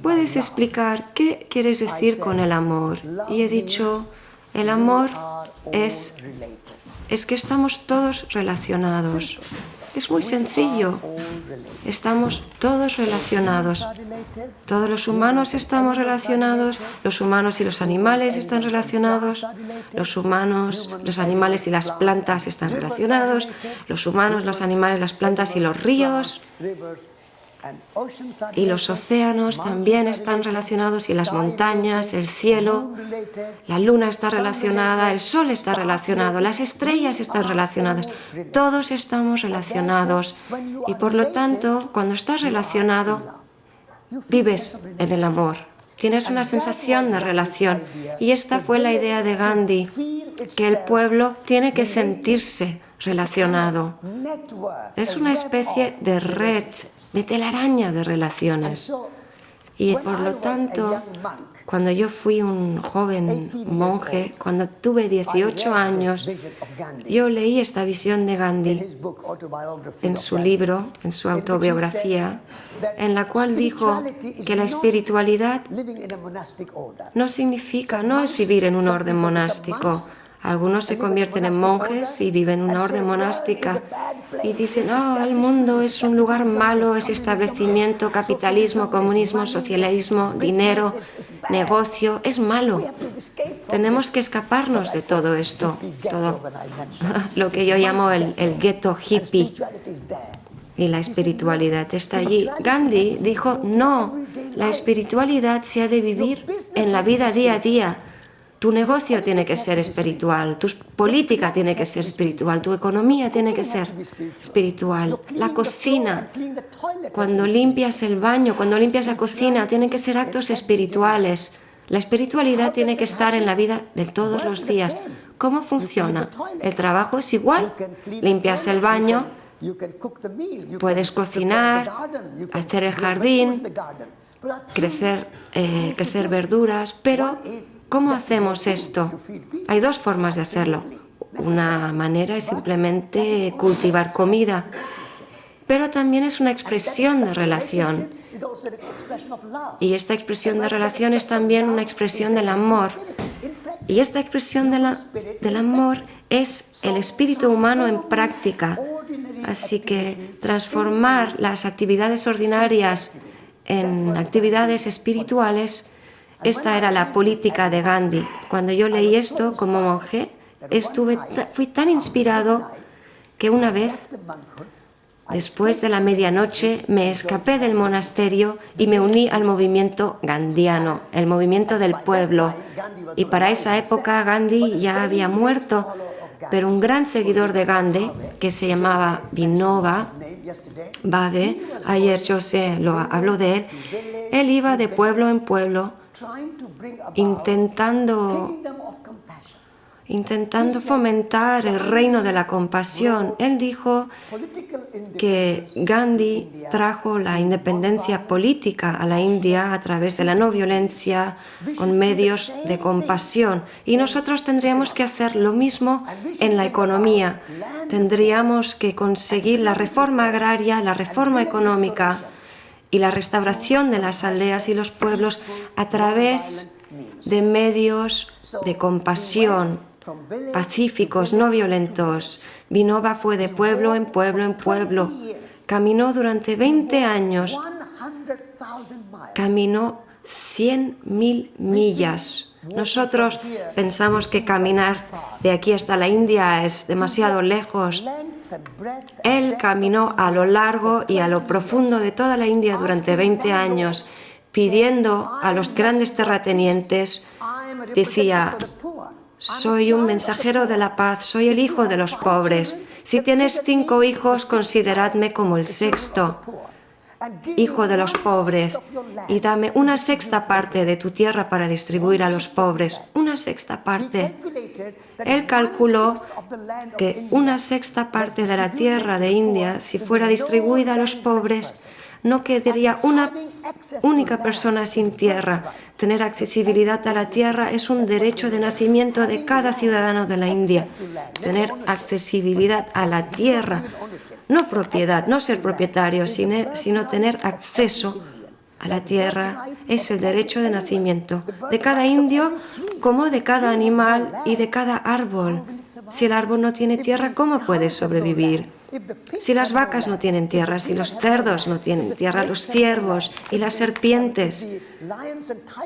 ¿puedes explicar qué quieres decir con el amor? Y he dicho, el amor es que estamos todos relacionados. Es muy sencillo. Estamos todos relacionados. Todos los humanos estamos relacionados, los humanos y los animales están relacionados, los humanos, los animales y las plantas están relacionados, los humanos, los animales, las plantas y los ríos y los océanos también están relacionados y las montañas, el cielo, la luna está relacionada, el sol está relacionado, las estrellas están relacionadas, todos estamos relacionados y por lo tanto cuando estás relacionado vives en el amor, tienes una sensación de relación y esta fue la idea de Gandhi, que el pueblo tiene que sentirse relacionado. Es una especie de red, de telaraña de relaciones. Y por lo tanto, cuando yo fui un joven monje, cuando tuve 18 años, yo leí esta visión de Gandhi en su libro, en su autobiografía, en la cual dijo que la espiritualidad no es vivir en un orden monástico. Algunos se convierten en monjes y viven en una orden monástica y dicen, el mundo es un lugar malo, es establecimiento, capitalismo, comunismo, socialismo, dinero, negocio, es malo. Tenemos que escaparnos de todo esto, todo lo que yo llamo el gueto hippie. Y la espiritualidad está allí. Gandhi dijo, no, la espiritualidad se ha de vivir en la vida día a día. Tu negocio tiene que ser espiritual, tu política tiene que ser espiritual, tu economía tiene que ser espiritual. La cocina, cuando limpias el baño, cuando limpias la cocina, tienen que ser actos espirituales. La espiritualidad tiene que estar en la vida de todos los días. ¿Cómo funciona? El trabajo es igual. Limpias el baño, puedes cocinar, hacer el jardín, crecer verduras, pero ¿cómo hacemos esto? Hay dos formas de hacerlo. Una manera es simplemente cultivar comida, pero también es una expresión de relación. Y esta expresión de relación es también una expresión del amor. Y esta expresión del amor es el espíritu humano en práctica. Así que transformar las actividades ordinarias en actividades espirituales, esta era la política de Gandhi. Cuando yo leí esto como monje, fui tan inspirado que una vez, después de la medianoche, me escapé del monasterio y me uní al movimiento gandhiano, el movimiento del pueblo. Y para esa época Gandhi ya había muerto, pero un gran seguidor de Gandhi, que se llamaba Vinoba Bhave, ayer José habló de él iba de pueblo en pueblo intentando fomentar el reino de la compasión. Él dijo que Gandhi trajo la independencia política a la India a través de la no violencia, con medios de compasión. Y nosotros tendríamos que hacer lo mismo en la economía. Tendríamos que conseguir la reforma agraria, la reforma económica y la restauración de las aldeas y los pueblos a través de medios de compasión, pacíficos, no violentos. Vinoba fue de pueblo en pueblo en pueblo. Caminó durante 20 años. Caminó 100.000 millas. Nosotros pensamos que caminar de aquí hasta la India es demasiado lejos. Él caminó a lo largo y a lo profundo de toda la India durante 20 años, pidiendo a los grandes terratenientes, decía: soy un mensajero de la paz, soy el hijo de los pobres. Si tienes 5 hijos, consideradme como el 6º. Hijo de los pobres, y dame 1/6 parte de tu tierra para distribuir a los pobres. 1/6 parte. Él calculó que 1/6 parte de la tierra de India, si fuera distribuida a los pobres, no quedaría una única persona sin tierra. Tener accesibilidad a la tierra es un derecho de nacimiento de cada ciudadano de la India. Tener accesibilidad a la tierra. No propiedad, no ser propietario, sino tener acceso a la tierra es el derecho de nacimiento de cada indio, como de cada animal y de cada árbol. Si el árbol no tiene tierra, ¿cómo puede sobrevivir? Si las vacas no tienen tierra, si los cerdos no tienen tierra, los ciervos y las serpientes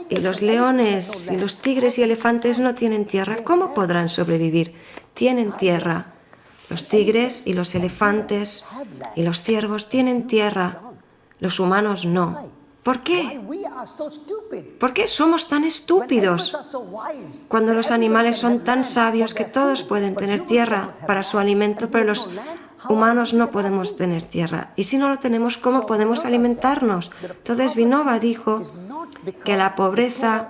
y los leones y los tigres y elefantes no tienen tierra, ¿cómo podrán sobrevivir? Tienen tierra. Los tigres y los elefantes y los ciervos tienen tierra, los humanos no. ¿Por qué? ¿Por qué somos tan estúpidos? Cuando los animales son tan sabios que todos pueden tener tierra para su alimento, pero los humanos no podemos tener tierra. Y si no lo tenemos, ¿cómo podemos alimentarnos? Entonces Vinoba dijo que la pobreza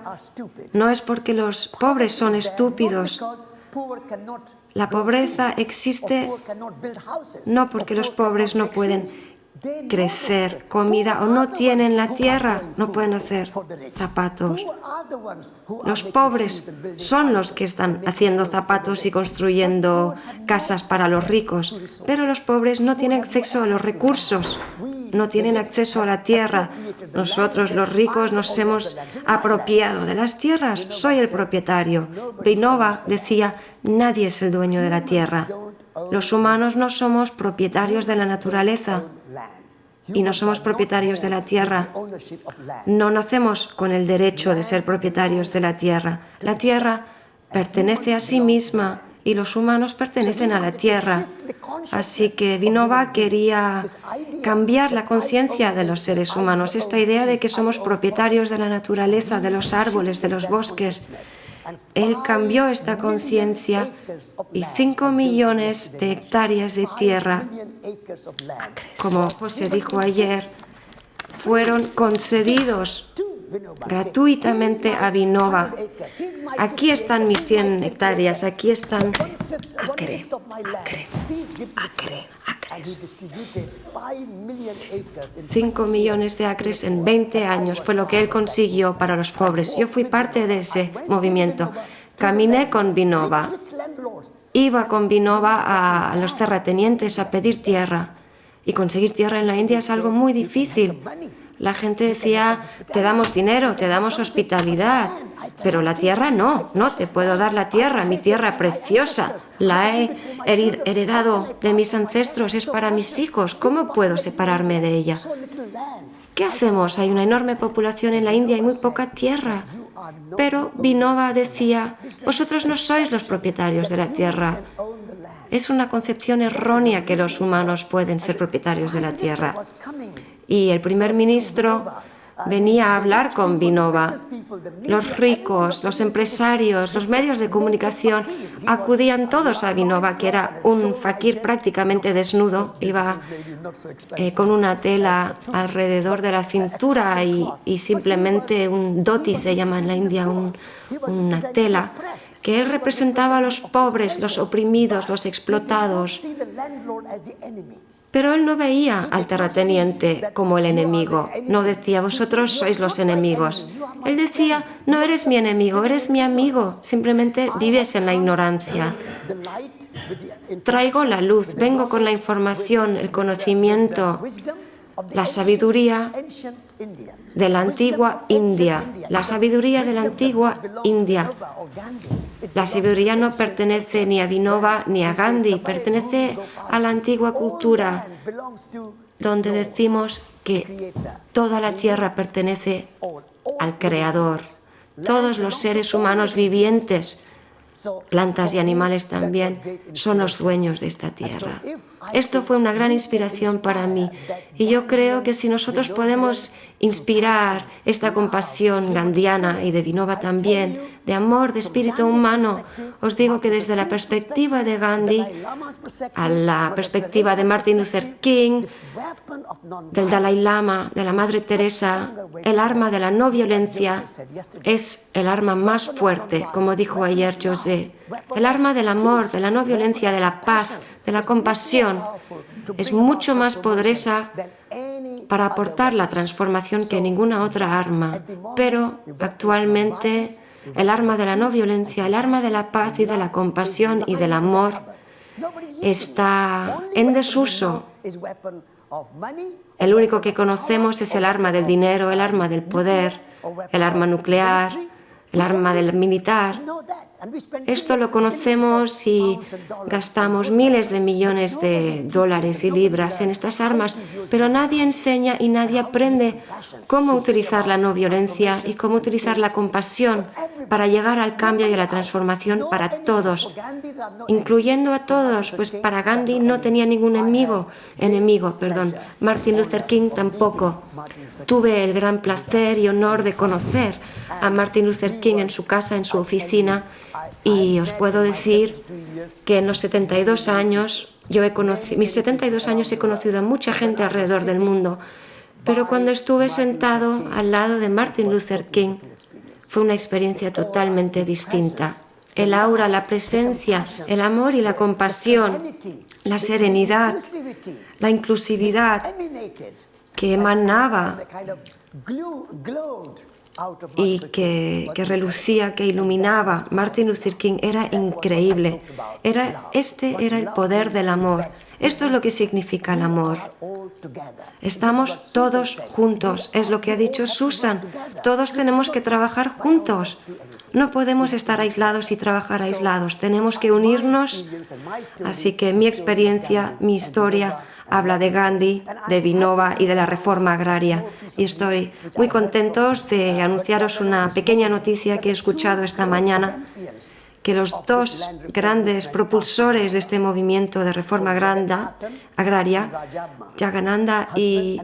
no es porque los pobres son estúpidos. La pobreza existe no porque los pobres no pueden crecer comida o no tienen la tierra, no pueden hacer zapatos. Los pobres son los que están haciendo zapatos y construyendo casas para los ricos, pero los pobres no tienen acceso a los recursos, no tienen acceso a la tierra. Nosotros los ricos nos hemos apropiado de las tierras, soy el propietario. Vinoba decía: nadie es el dueño de la tierra. Los humanos no somos propietarios de la naturaleza y no somos propietarios de la tierra. No nacemos con el derecho de ser propietarios de la tierra. La tierra pertenece a sí misma y los humanos pertenecen a la tierra. Así que Vinoba quería cambiar la conciencia de los seres humanos, esta idea de que somos propietarios de la naturaleza, de los árboles, de los bosques. Él cambió esta conciencia y 5 millones de hectáreas de tierra, como se dijo ayer, fueron concedidos gratuitamente a Vinoba. Aquí están mis 100 hectáreas, aquí están acres. 5 millones de acres en 20 años fue lo que él consiguió para los pobres. Yo fui parte de ese movimiento. Caminé con Vinoba. Iba con Vinoba a los terratenientes a pedir tierra. Y conseguir tierra en la India es algo muy difícil. La gente decía: te damos dinero, te damos hospitalidad, pero la tierra no te puedo dar la tierra, mi tierra preciosa, la he heredado de mis ancestros, es para mis hijos, ¿cómo puedo separarme de ella? ¿Qué hacemos? Hay una enorme población en la India y muy poca tierra. Pero Vinoba decía: vosotros no sois los propietarios de la tierra. Es una concepción errónea que los humanos pueden ser propietarios de la tierra. Y el primer ministro venía a hablar con Vinoba. Los ricos, los empresarios, los medios de comunicación acudían todos a Vinoba, que era un fakir prácticamente desnudo. Iba con una tela alrededor de la cintura y simplemente un dhoti, se llama en la India, una tela, que él representaba a los pobres, los oprimidos, los explotados. Pero él no veía al terrateniente como el enemigo. No decía: vosotros sois los enemigos. Él decía: no eres mi enemigo, eres mi amigo. Simplemente vives en la ignorancia. Traigo la luz, vengo con la información, el conocimiento, la sabiduría de la antigua India. La sabiduría de la antigua India. La sabiduría no pertenece ni a Vinoba ni a Gandhi, pertenece a la antigua cultura, donde decimos que toda la tierra pertenece al Creador. Todos los seres humanos vivientes, plantas y animales también, son los dueños de esta tierra. Esto fue una gran inspiración para mí y yo creo que si nosotros podemos inspirar esta compasión gandhiana y de Vinoba también, de amor, de espíritu humano, os digo que desde la perspectiva de Gandhi a la perspectiva de Martin Luther King, del Dalai Lama, de la Madre Teresa, el arma de la no violencia es el arma más fuerte, como dijo ayer José. El arma del amor, de la no violencia, de la paz, de la compasión, es mucho más poderosa para aportar la transformación que ninguna otra arma. Pero actualmente el arma de la no violencia, el arma de la paz y de la compasión y del amor está en desuso. El único que conocemos es el arma del dinero, el arma del poder, el arma nuclear, el arma del militar. Esto lo conocemos y gastamos miles de millones de dólares y libras en estas armas, pero nadie enseña y nadie aprende cómo utilizar la no violencia y cómo utilizar la compasión para llegar al cambio y a la transformación para todos, incluyendo a todos, pues para Gandhi no tenía ningún enemigo. Martin Luther King tampoco. Tuve el gran placer y honor de conocer a Martin Luther King en su casa, en su oficina, y os puedo decir que en los 72 años, mis 72 años he conocido a mucha gente alrededor del mundo, pero cuando estuve sentado al lado de Martin Luther King, fue una experiencia totalmente distinta. El aura, la presencia, el amor y la compasión, la serenidad, la inclusividad que emanaba y que relucía, que iluminaba Martin Luther King era increíble. Este era el poder del amor. Esto es lo que significa el amor. Estamos todos juntos, es lo que ha dicho Susan. Todos tenemos que trabajar juntos. No podemos estar aislados y trabajar aislados. Tenemos que unirnos. Así que mi experiencia, mi historia, habla de Gandhi, de Vinoba y de la reforma agraria. Y estoy muy contentos de anunciaros una pequeña noticia que he escuchado esta mañana, que los dos grandes propulsores de este movimiento de reforma agraria, Jagannatha y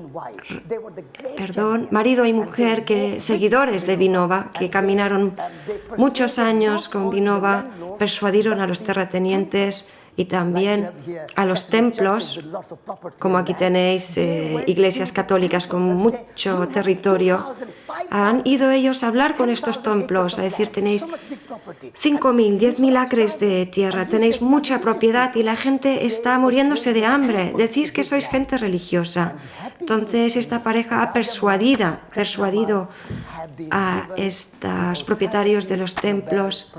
marido y mujer, seguidores de Vinoba, que caminaron muchos años con Vinoba, persuadieron a los terratenientes y también a los templos, como aquí tenéis iglesias católicas con mucho territorio. Han ido ellos a hablar con estos templos, a decir, tenéis 5.000, 10.000 acres de tierra, tenéis mucha propiedad y la gente está muriéndose de hambre. Decís que sois gente religiosa. Entonces esta pareja ha persuadido a estos propietarios de los templos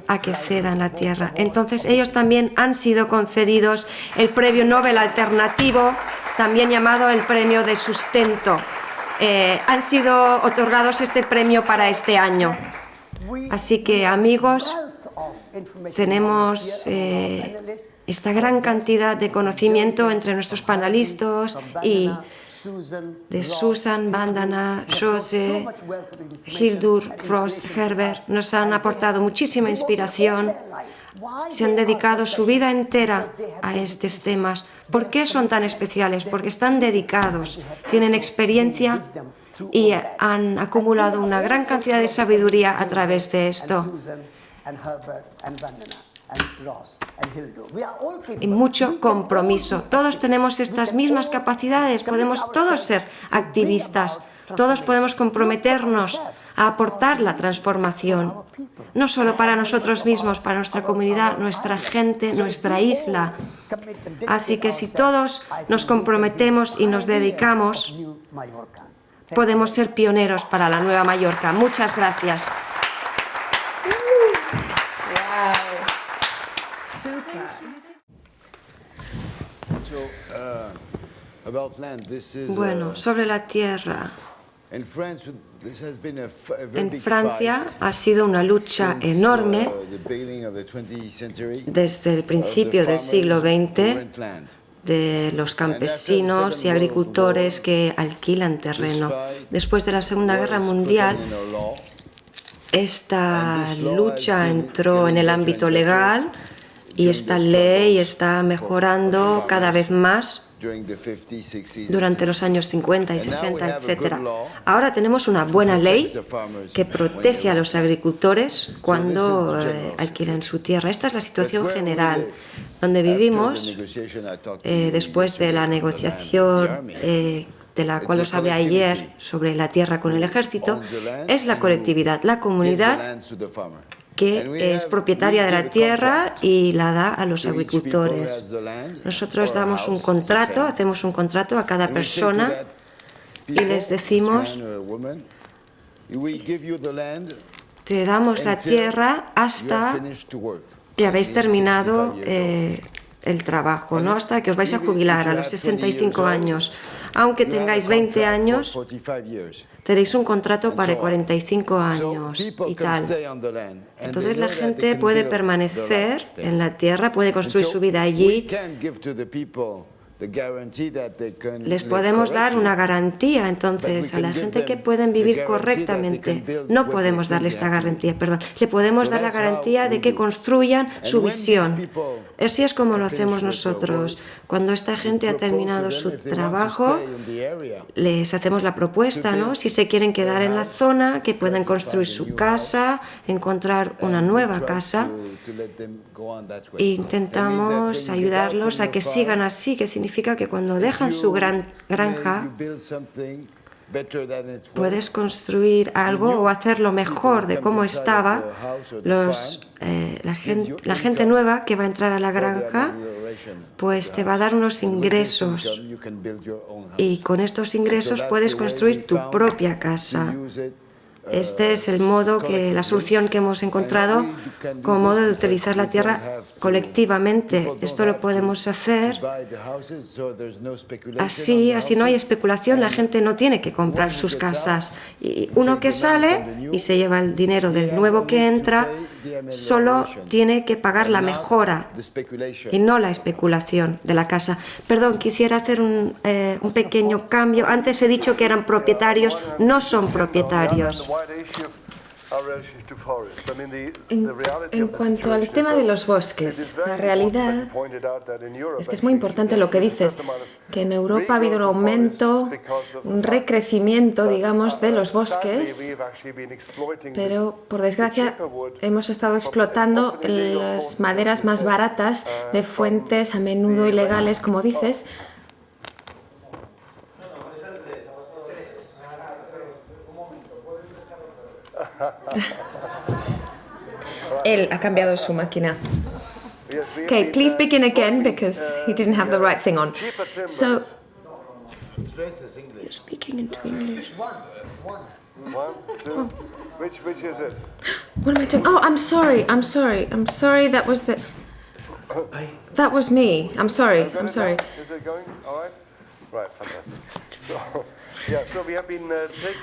a que cedan la tierra. Entonces ellos también han sido concedidos el premio Nobel alternativo, también llamado el premio de sustento. Han sido otorgados este premio para este año. Así que, amigos, tenemos esta gran cantidad de conocimiento entre nuestros panelistas y de Susan, Vandana, José, Hildur, Ross, Herbert. Nos han aportado muchísima inspiración. Se han dedicado su vida entera a estos temas. ¿Por qué son tan especiales? Porque están dedicados, tienen experiencia y han acumulado una gran cantidad de sabiduría a través de esto. Y mucho compromiso. Todos tenemos estas mismas capacidades, podemos todos ser activistas, todos podemos comprometernos a aportar la transformación, no solo para nosotros mismos, para nuestra comunidad, nuestra gente, nuestra isla. Así que si todos nos comprometemos y nos dedicamos, podemos ser pioneros para la nueva Mallorca. Muchas gracias. Bueno, sobre la tierra. En Francia ha sido una lucha enorme desde el principio del siglo XX de los campesinos y agricultores que alquilan terreno. Después de la Segunda Guerra Mundial, esta lucha entró en el ámbito legal y esta ley está mejorando cada vez más durante los años 50 y 60, etc. Ahora tenemos una buena ley que protege a los agricultores cuando alquilan su tierra. Esta es la situación general donde vivimos después de la negociación de la cual os hablé ayer sobre la tierra con el ejército. Es la colectividad, la comunidad que es propietaria de la tierra y la da a los agricultores. Nosotros damos un contrato, hacemos un contrato a cada persona y les decimos: te damos la tierra hasta que habéis terminado el trabajo, ¿no? Hasta que os vais a jubilar a los 65 años. Aunque tengáis 20 años, tenéis un contrato para 45 años y tal. Entonces la gente puede permanecer en la tierra, puede construir su vida allí. Les podemos dar una garantía, entonces, a la gente que pueden vivir correctamente. No podemos darles esta garantía, perdón. Le podemos dar la garantía de que construyan su visión. Así es como lo hacemos nosotros. Cuando esta gente ha terminado su trabajo, les hacemos la propuesta, ¿no? Si se quieren quedar en la zona, que puedan construir su casa, encontrar una nueva casa. E intentamos ayudarlos a que sigan así, que significa que cuando dejan su granja puedes construir algo o hacerlo mejor de cómo estaba. La gente nueva que va a entrar a la granja pues te va a dar unos ingresos y con estos ingresos puedes construir tu propia casa. Este es el modo la solución que hemos encontrado como modo de utilizar la tierra colectivamente. Esto lo podemos hacer así no hay especulación, la gente no tiene que comprar sus casas. Y uno que sale y se lleva el dinero del nuevo que entra, solo tiene que pagar la mejora y no la especulación de la casa. Perdón, quisiera hacer un pequeño cambio. Antes he dicho que eran propietarios, no son propietarios. En cuanto al tema de los bosques, la realidad es que es muy importante lo que dices, que en Europa ha habido un aumento, un recrecimiento, digamos, de los bosques, pero por desgracia hemos estado explotando las maderas más baratas de fuentes a menudo ilegales, como dices. Él ha cambiado su máquina. Okay, please begin again because he didn't have the right thing on. So, You're speaking into English. One, two. Which is it? what am I doing? Oh, I'm sorry. That was me. I'm sorry. Is it going? All right. Right, fantastic.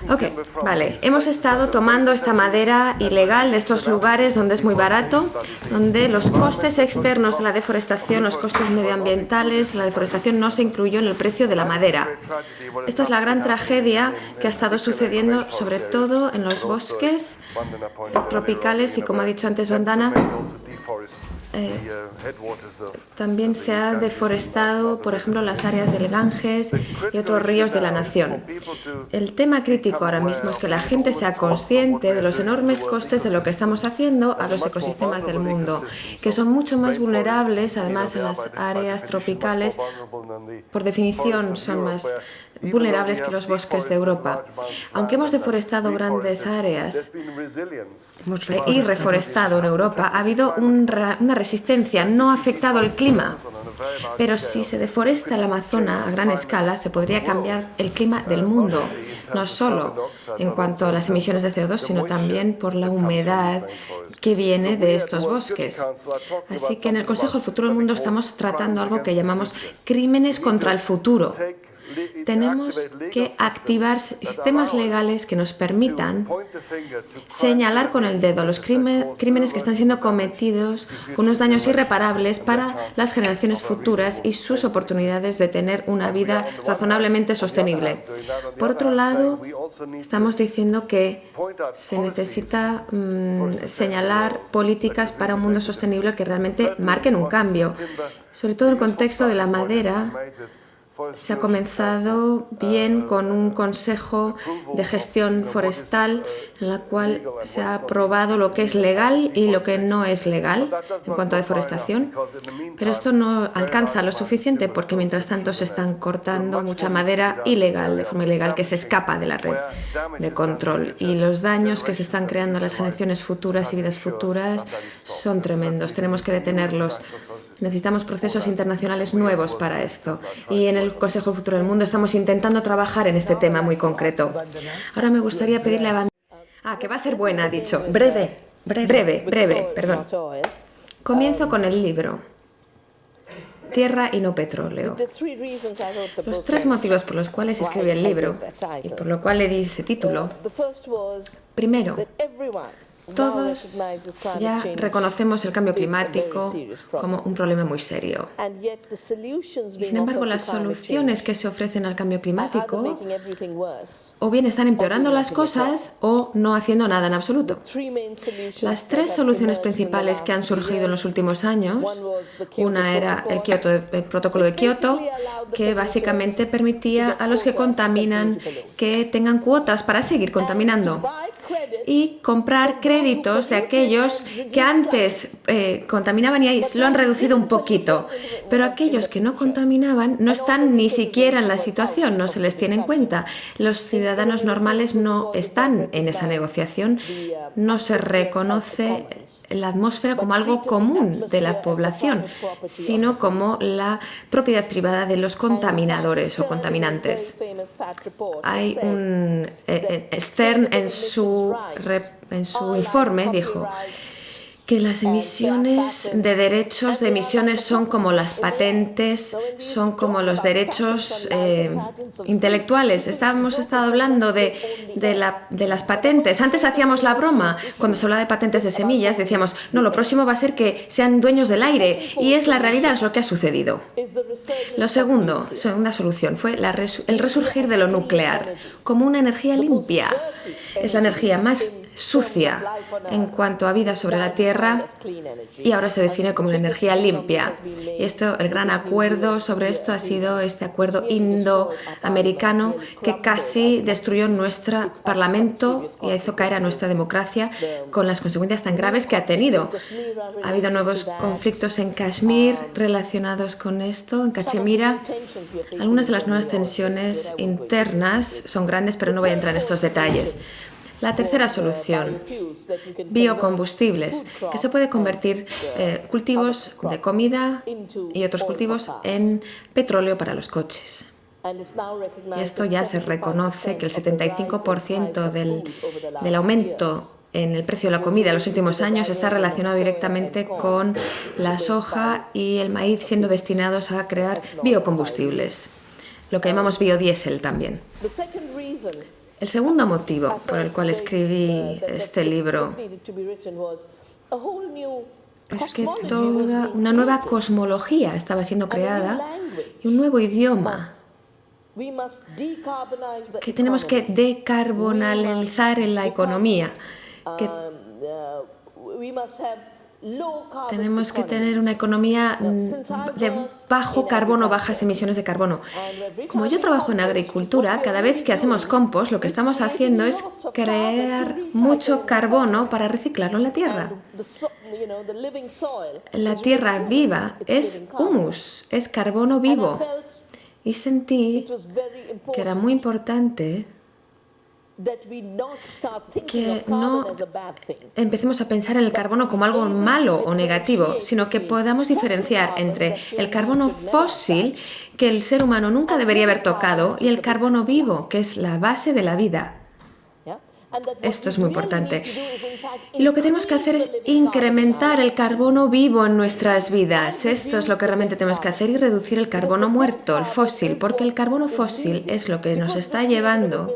Ok, vale. Hemos estado tomando esta madera ilegal de estos lugares donde es muy barato, donde los costes externos de la deforestación, los costes medioambientales, la deforestación no se incluyó en el precio de la madera. Esta es la gran tragedia que ha estado sucediendo sobre todo en los bosques tropicales y, como ha dicho antes Vandana, también se ha deforestado, por ejemplo, las áreas del Ganges y otros ríos de la nación. El tema crítico ahora mismo es que la gente sea consciente de los enormes costes de lo que estamos haciendo a los ecosistemas del mundo, que son mucho más vulnerables, además en las áreas tropicales, por definición son más vulnerables que los bosques de Europa. Aunque hemos deforestado grandes áreas y reforestado en Europa, ha habido una resistencia, no ha afectado el clima. Pero si se deforesta el Amazonas a gran escala, se podría cambiar el clima del mundo, no solo en cuanto a las emisiones de CO2, sino también por la humedad que viene de estos bosques. Así que en el Consejo del Futuro del Mundo estamos tratando algo que llamamos crímenes contra el futuro. tenemos que activar sistemas legales que nos permitan señalar con el dedo los crímenes que están siendo cometidos con unos daños irreparables para las generaciones futuras y sus oportunidades de tener una vida razonablemente sostenible. Por otro lado, estamos diciendo que se necesita señalar políticas para un mundo sostenible que realmente marquen un cambio. Sobre todo en el contexto de la madera, se ha comenzado bien con un consejo de gestión forestal en la cual se ha aprobado lo que es legal y lo que no es legal en cuanto a deforestación, pero esto no alcanza lo suficiente porque mientras tanto se están cortando mucha madera ilegal, de forma ilegal, que se escapa de la red de control, y los daños que se están creando a las generaciones futuras y vidas futuras son tremendos. Tenemos que detenerlos. Necesitamos procesos internacionales nuevos para esto. Y en el Consejo Futuro del Mundo estamos intentando trabajar en este tema muy concreto. Ahora me gustaría pedirle a que va a ser buena, ha dicho. Breve, perdón. Comienzo con el libro. Tierra y no petróleo. Los 3 motivos por los cuales escribí el libro y por lo cual le di ese título. Primero, todos ya reconocemos el cambio climático como un problema muy serio. Y sin embargo, las soluciones que se ofrecen al cambio climático o bien están empeorando las cosas o no haciendo nada en absoluto. Las 3 soluciones principales que han surgido en los últimos años, una era el Protocolo de Kioto, que básicamente permitía a los que contaminan que tengan cuotas para seguir contaminando, y comprar créditos de aquellos que antes contaminaban y ahí lo han reducido un poquito, pero aquellos que no contaminaban no están ni siquiera en la situación, no se les tiene en cuenta. Los ciudadanos normales no están en esa negociación, no se reconoce la atmósfera como algo común de la población, sino como la propiedad privada de los contaminadores o contaminantes. Hay un Stern en su informe dijo que las emisiones de derechos de emisiones son como las patentes, son como los derechos intelectuales. Hemos estado hablando de las patentes. Antes hacíamos la broma, cuando se hablaba de patentes de semillas, decíamos, no, lo próximo va a ser que sean dueños del aire, y es la realidad, es lo que ha sucedido. Lo segunda solución fue el resurgir de lo nuclear como una energía limpia. Es la energía más sucia en cuanto a vida sobre la Tierra y ahora se define como una energía limpia. Y el gran acuerdo sobre esto ha sido este acuerdo indoamericano que casi destruyó nuestro Parlamento y hizo caer a nuestra democracia con las consecuencias tan graves que ha tenido. Ha habido nuevos conflictos en Kashmir relacionados con esto, en Cachemira. Algunas de las nuevas tensiones internas son grandes, pero no voy a entrar en estos detalles. La tercera solución, biocombustibles, que se puede convertir cultivos de comida y otros cultivos en petróleo para los coches. Y esto ya se reconoce que el 75% del aumento en el precio de la comida en los últimos años está relacionado directamente con la soja y el maíz siendo destinados a crear biocombustibles, lo que llamamos biodiesel también. El segundo motivo por el cual escribí este libro es que toda una nueva cosmología estaba siendo creada y un nuevo idioma, que tenemos que decarbonizar en la economía, que tenemos que tener una economía de bajo carbono, bajas emisiones de carbono. Como yo trabajo en agricultura, cada vez que hacemos compost, lo que estamos haciendo es crear mucho carbono para reciclarlo en la tierra. La tierra viva es humus, es carbono vivo. Y sentí que era muy importante que no empecemos a pensar en el carbono como algo malo o negativo, sino que podamos diferenciar entre el carbono fósil, que el ser humano nunca debería haber tocado, y el carbono vivo, que es la base de la vida. Esto es muy importante. Y lo que tenemos que hacer es incrementar el carbono vivo en nuestras vidas. Esto es lo que realmente tenemos que hacer y reducir el carbono muerto, el fósil, porque el carbono fósil es lo que nos está llevando,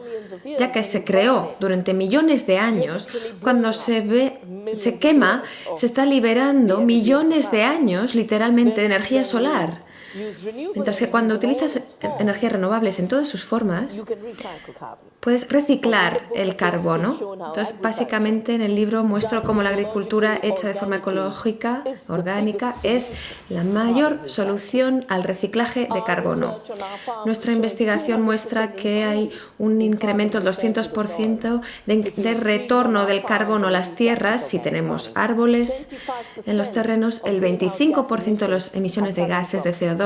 ya que se creó durante millones de años, cuando se quema, se está liberando millones de años, literalmente, de energía solar. Mientras que cuando utilizas energías renovables en todas sus formas, puedes reciclar el carbono. Entonces, básicamente en el libro muestro cómo la agricultura hecha de forma ecológica, orgánica, es la mayor solución al reciclaje de carbono. Nuestra investigación muestra que hay un incremento del 200% de retorno del carbono a las tierras si tenemos árboles en los terrenos. El 25% de las emisiones de gases de CO2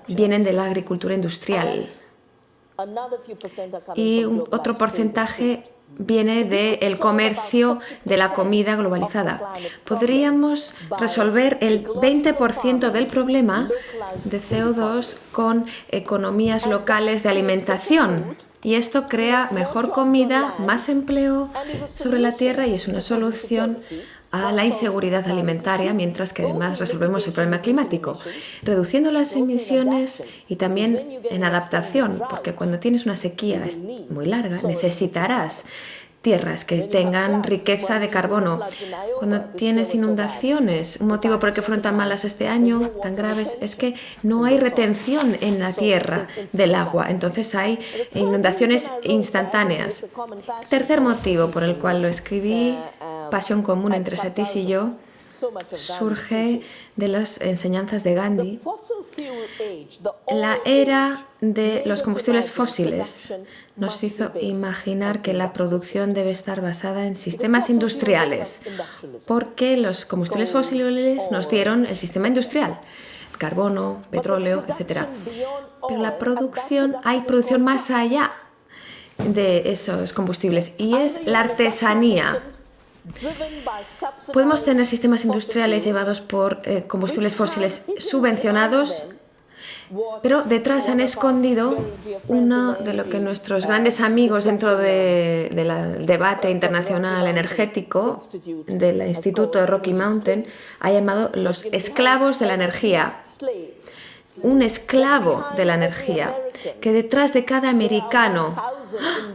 vienen de la agricultura industrial y otro porcentaje viene del comercio de la comida globalizada. Podríamos resolver el 20% del problema de CO2 con economías locales de alimentación. Y esto crea mejor comida, más empleo sobre la tierra y es una solución a la inseguridad alimentaria, mientras que además resolvemos el problema climático, reduciendo las emisiones y también en adaptación, porque cuando tienes una sequía muy larga necesitarás tierras que tengan riqueza de carbono. Cuando tienes inundaciones, un motivo por el que fueron tan malas este año, tan graves, es que no hay retención en la tierra del agua, entonces hay inundaciones instantáneas. Tercer motivo por el cual lo escribí, pasión común entre Satish y yo, surge de las enseñanzas de Gandhi. La era de los combustibles fósiles nos hizo imaginar que la producción debe estar basada en sistemas industriales, porque los combustibles fósiles nos dieron el sistema industrial, carbono, petróleo, etc. Pero la producción, hay producción más allá de esos combustibles y es la artesanía. Podemos tener sistemas industriales llevados por combustibles fósiles subvencionados, pero detrás han escondido uno de lo que nuestros grandes amigos dentro del debate internacional energético del Instituto de Rocky Mountain ha llamado los esclavos de la energía. Un esclavo de la energía, que detrás de cada americano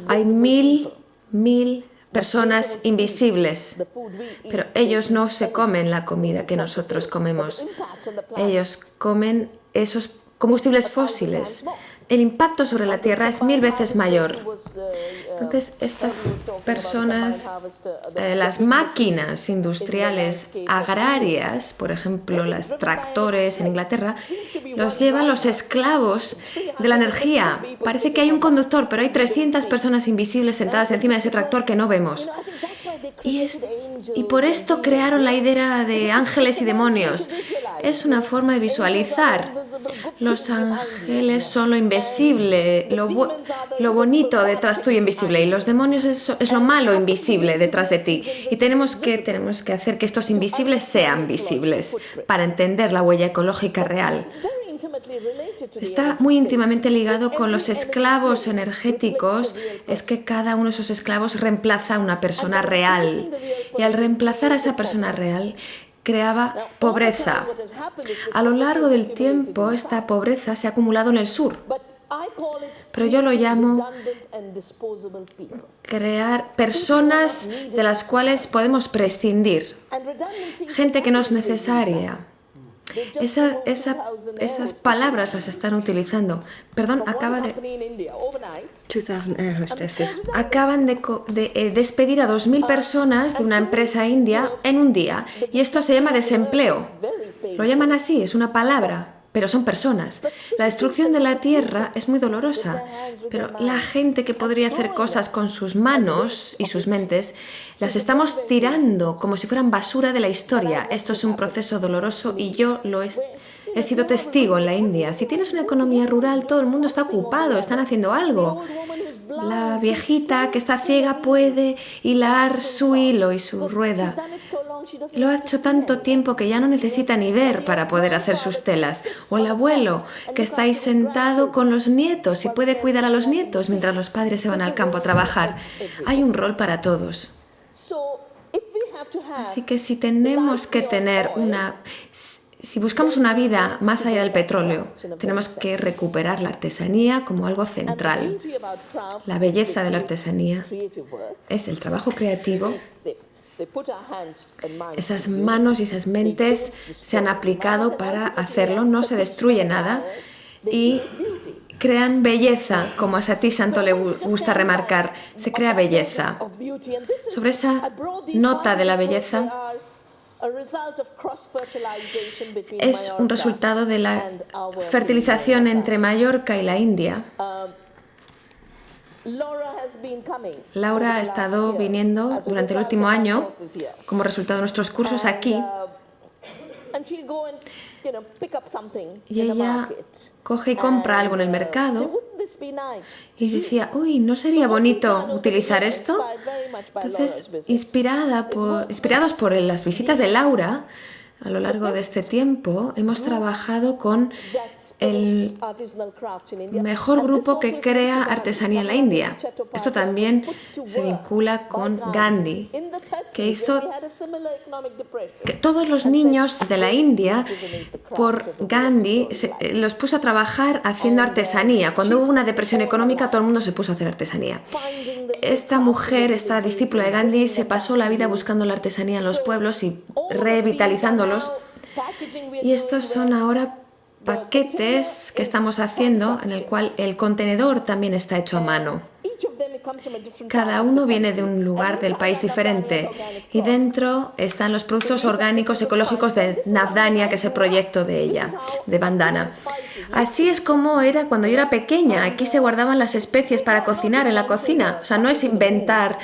hay mil personas invisibles, pero ellos no se comen la comida que nosotros comemos. Ellos comen esos combustibles fósiles. El impacto sobre la Tierra es 1000 veces mayor. Entonces, estas personas, las máquinas industriales agrarias, por ejemplo, los tractores en Inglaterra, los llevan los esclavos de la energía. Parece que hay un conductor, pero hay 300 personas invisibles sentadas encima de ese tractor que no vemos. Y por esto crearon la idea de ángeles y demonios. Es una forma de visualizar. Los ángeles son lo invisible, lo bonito detrás tuyo invisible, y los demonios es lo malo invisible detrás de ti. Y tenemos que hacer que estos invisibles sean visibles para entender la huella ecológica real. Está muy íntimamente ligado con los esclavos energéticos, es que cada uno de esos esclavos reemplaza a una persona real. Y al reemplazar a esa persona real, creaba pobreza. A lo largo del tiempo, esta pobreza se ha acumulado en el sur. Pero yo lo llamo crear personas de las cuales podemos prescindir. Gente que no es necesaria. Esas palabras las están utilizando. Perdón, acaban de despedir a 2000 personas de una empresa india en un día. Y esto se llama desempleo. Lo llaman así, es una palabra, pero son personas. La destrucción de la tierra es muy dolorosa, pero la gente que podría hacer cosas con sus manos y sus mentes, las estamos tirando como si fueran basura de la historia. Esto es un proceso doloroso y yo he sido testigo en la India. Si tienes una economía rural, todo el mundo está ocupado, están haciendo algo. La viejita que está ciega puede hilar su hilo y su rueda. Lo ha hecho tanto tiempo que ya no necesita ni ver para poder hacer sus telas. O el abuelo que está ahí sentado con los nietos y puede cuidar a los nietos mientras los padres se van al campo a trabajar. Hay un rol para todos. Así que si tenemos que tener si buscamos una vida más allá del petróleo, tenemos que recuperar la artesanía como algo central. La belleza de la artesanía es el trabajo creativo. Esas manos y esas mentes se han aplicado para hacerlo, no se destruye nada y crean belleza, como a Satish Santo le gusta remarcar, se crea belleza. Sobre esa nota de la belleza, es un resultado de la fertilización entre Mallorca y la India. Laura ha estado viniendo durante el último año como resultado de nuestros cursos aquí y ella coge y compra algo en el mercado y decía, uy, ¿no sería bonito utilizar esto? Entonces, inspirados por las visitas de Laura, a lo largo de este tiempo, hemos trabajado con el mejor grupo que crea artesanía en la India. Esto también se vincula con Gandhi, que hizo que todos los niños de la India, por Gandhi, los puso a trabajar haciendo artesanía. Cuando hubo una depresión económica, todo el mundo se puso a hacer artesanía. Esta mujer, esta discípula de Gandhi, se pasó la vida buscando la artesanía en los pueblos y revitalizándolos. Y estos son ahora paquetes que estamos haciendo en el cual el contenedor también está hecho a mano. Cada uno viene de un lugar del país diferente y dentro están los productos orgánicos ecológicos de Navdanya, que es el proyecto de ella, de Bandana. Así es como era cuando yo era pequeña. Aquí se guardaban las especies para cocinar en la cocina. O sea, no es inventar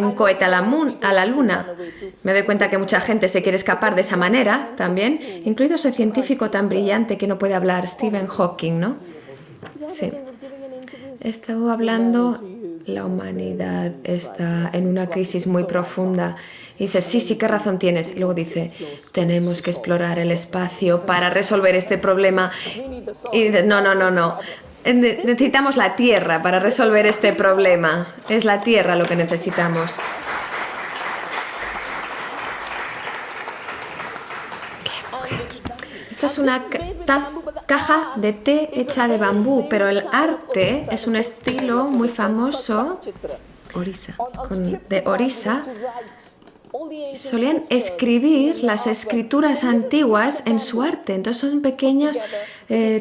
un cohete a la luna. Me doy cuenta que mucha gente se quiere escapar de esa manera también, incluido ese científico tan brillante que no puede hablar, Stephen Hawking, ¿no? Sí. Estaba hablando, la humanidad está en una crisis muy profunda. Y dice, sí, qué razón tienes. Y luego dice, tenemos que explorar el espacio para resolver este problema. Y dice, no. Necesitamos la Tierra para resolver este problema. Es la Tierra lo que necesitamos. Esta es una caja de té hecha de bambú, pero el arte es un estilo muy famoso de Orissa. Solían escribir las escrituras antiguas en su arte, entonces son pequeñas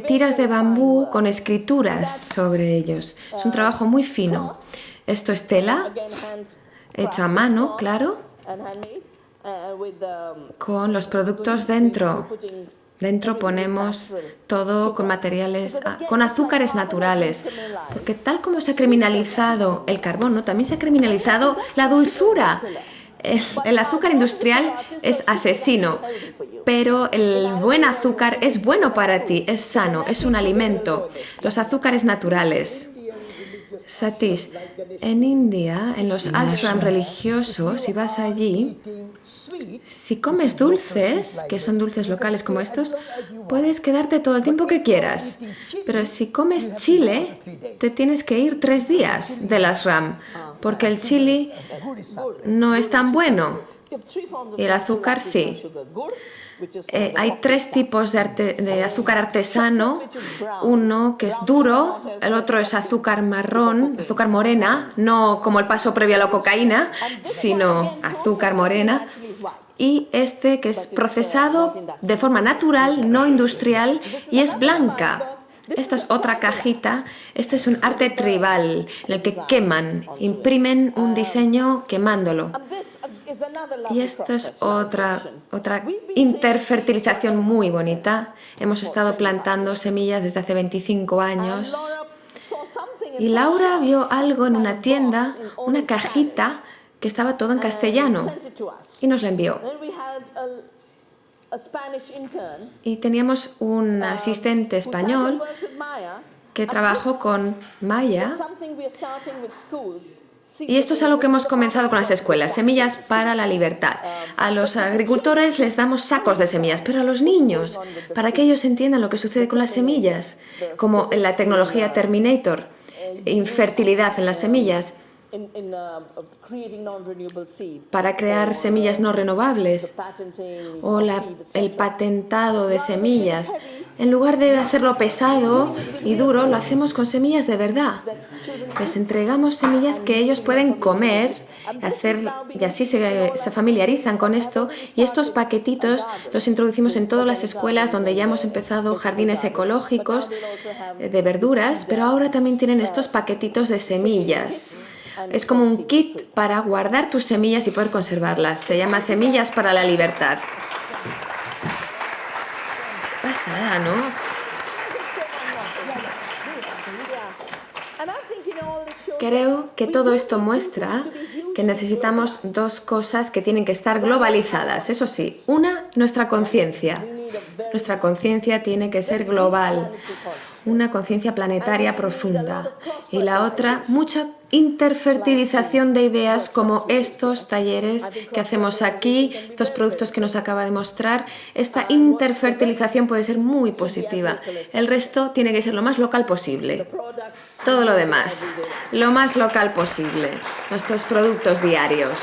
tiras de bambú con escrituras sobre ellos. Es un trabajo muy fino. Esto es tela, hecho a mano, claro, con los productos dentro. Dentro ponemos todo con materiales, con azúcares naturales, porque tal como se ha criminalizado el carbono, también se ha criminalizado la dulzura. El azúcar industrial es asesino, pero el buen azúcar es bueno para ti, es sano, es un alimento. Los azúcares naturales. Satish, en India, en los ashram religiosos, si vas allí, si comes dulces, que son dulces locales como estos, puedes quedarte todo el tiempo que quieras. Pero si comes chile, te tienes que ir 3 días del ashram, porque el chile no es tan bueno y el azúcar sí. Hay 3 tipos de azúcar artesano, uno que es duro, el otro es azúcar marrón, azúcar morena, no como el paso previo a la cocaína, sino azúcar morena, y este que es procesado de forma natural, no industrial, y es blanca. Esta es otra cajita, este es un arte tribal en el que queman, imprimen un diseño quemándolo. Y esto es otra interfertilización muy bonita. Hemos estado plantando semillas desde hace 25 años. Y Laura vio algo en una tienda, una cajita que estaba todo en castellano, y nos la envió. Y teníamos un asistente español que trabajó con Maya. Y esto es algo que hemos comenzado con las escuelas, semillas para la libertad. A los agricultores les damos sacos de semillas, pero a los niños, para que ellos entiendan lo que sucede con las semillas, como en la tecnología Terminator, infertilidad en las semillas, para crear semillas no renovables, o el patentado de semillas. En lugar de hacerlo pesado y duro, lo hacemos con semillas de verdad. Les entregamos semillas que ellos pueden comer, y así se familiarizan con esto. Y estos paquetitos los introducimos en todas las escuelas donde ya hemos empezado jardines ecológicos de verduras, pero ahora también tienen estos paquetitos de semillas. Es como un kit para guardar tus semillas y poder conservarlas. Se llama Semillas para la Libertad. Qué pasada, ¿no? Creo que todo esto muestra que necesitamos dos cosas que tienen que estar globalizadas. Eso sí, una, nuestra conciencia. Nuestra conciencia tiene que ser global, una conciencia planetaria profunda. Y la otra, mucha interfertilización de ideas como estos talleres que hacemos aquí, estos productos que nos acaba de mostrar. Esta interfertilización puede ser muy positiva. El resto tiene que ser lo más local posible. Todo lo demás, lo más local posible. Nuestros productos diarios.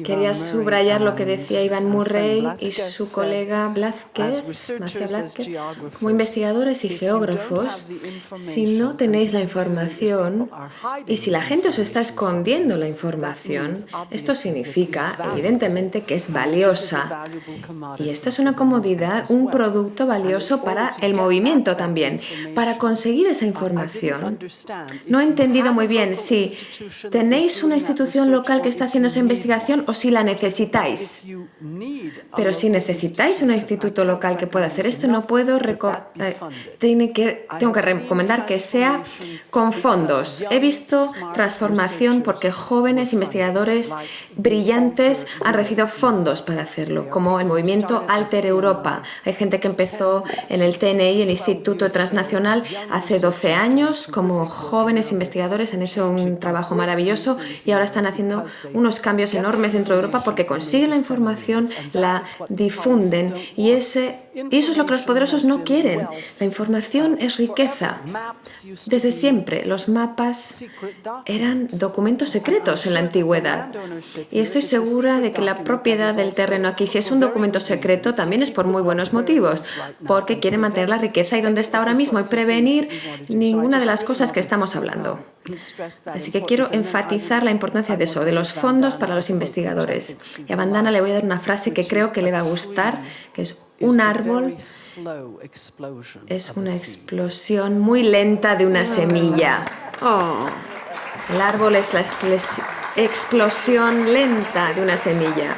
Quería subrayar lo que decía Ivan Murray y su colega Blázquez, Marcia Blázquez. Como investigadores y geógrafos, si no tenéis la información y si la gente os está escondiendo la información, esto significa, evidentemente, que es valiosa. Y esta es una comodidad, un producto valioso para el movimiento también. Para conseguir esa información, no he entendido muy bien si tenéis una institución local que está haciendo esa investigación o si la necesitáis. Pero si necesitáis un instituto local que pueda hacer esto, no puedo tengo que recomendar que sea con fondos. He visto transformación porque jóvenes investigadores brillantes han recibido fondos para hacerlo, como el movimiento Alter Europa. Hay gente que empezó en el TNI, el Instituto Transnacional, hace 12 años, como jóvenes investigadores han hecho un trabajo maravilloso y ahora están haciendo unos cambios enormes dentro de Europa porque consiguen la información, la difunden y eso es lo que los poderosos no quieren. La información es riqueza. Desde siempre los mapas eran documentos secretos en la antigüedad y estoy segura de que la propiedad del terreno aquí, si es un documento secreto, también es por muy buenos motivos, porque quieren mantener la riqueza y donde está ahora mismo y prevenir ninguna de las cosas que estamos hablando. Así que quiero enfatizar la importancia de eso, de los fondos para los investigadores. Y a Vandana le voy a dar una frase que creo que le va a gustar, que es: un árbol es una explosión muy lenta de una semilla. El árbol es la explosión lenta de una semilla.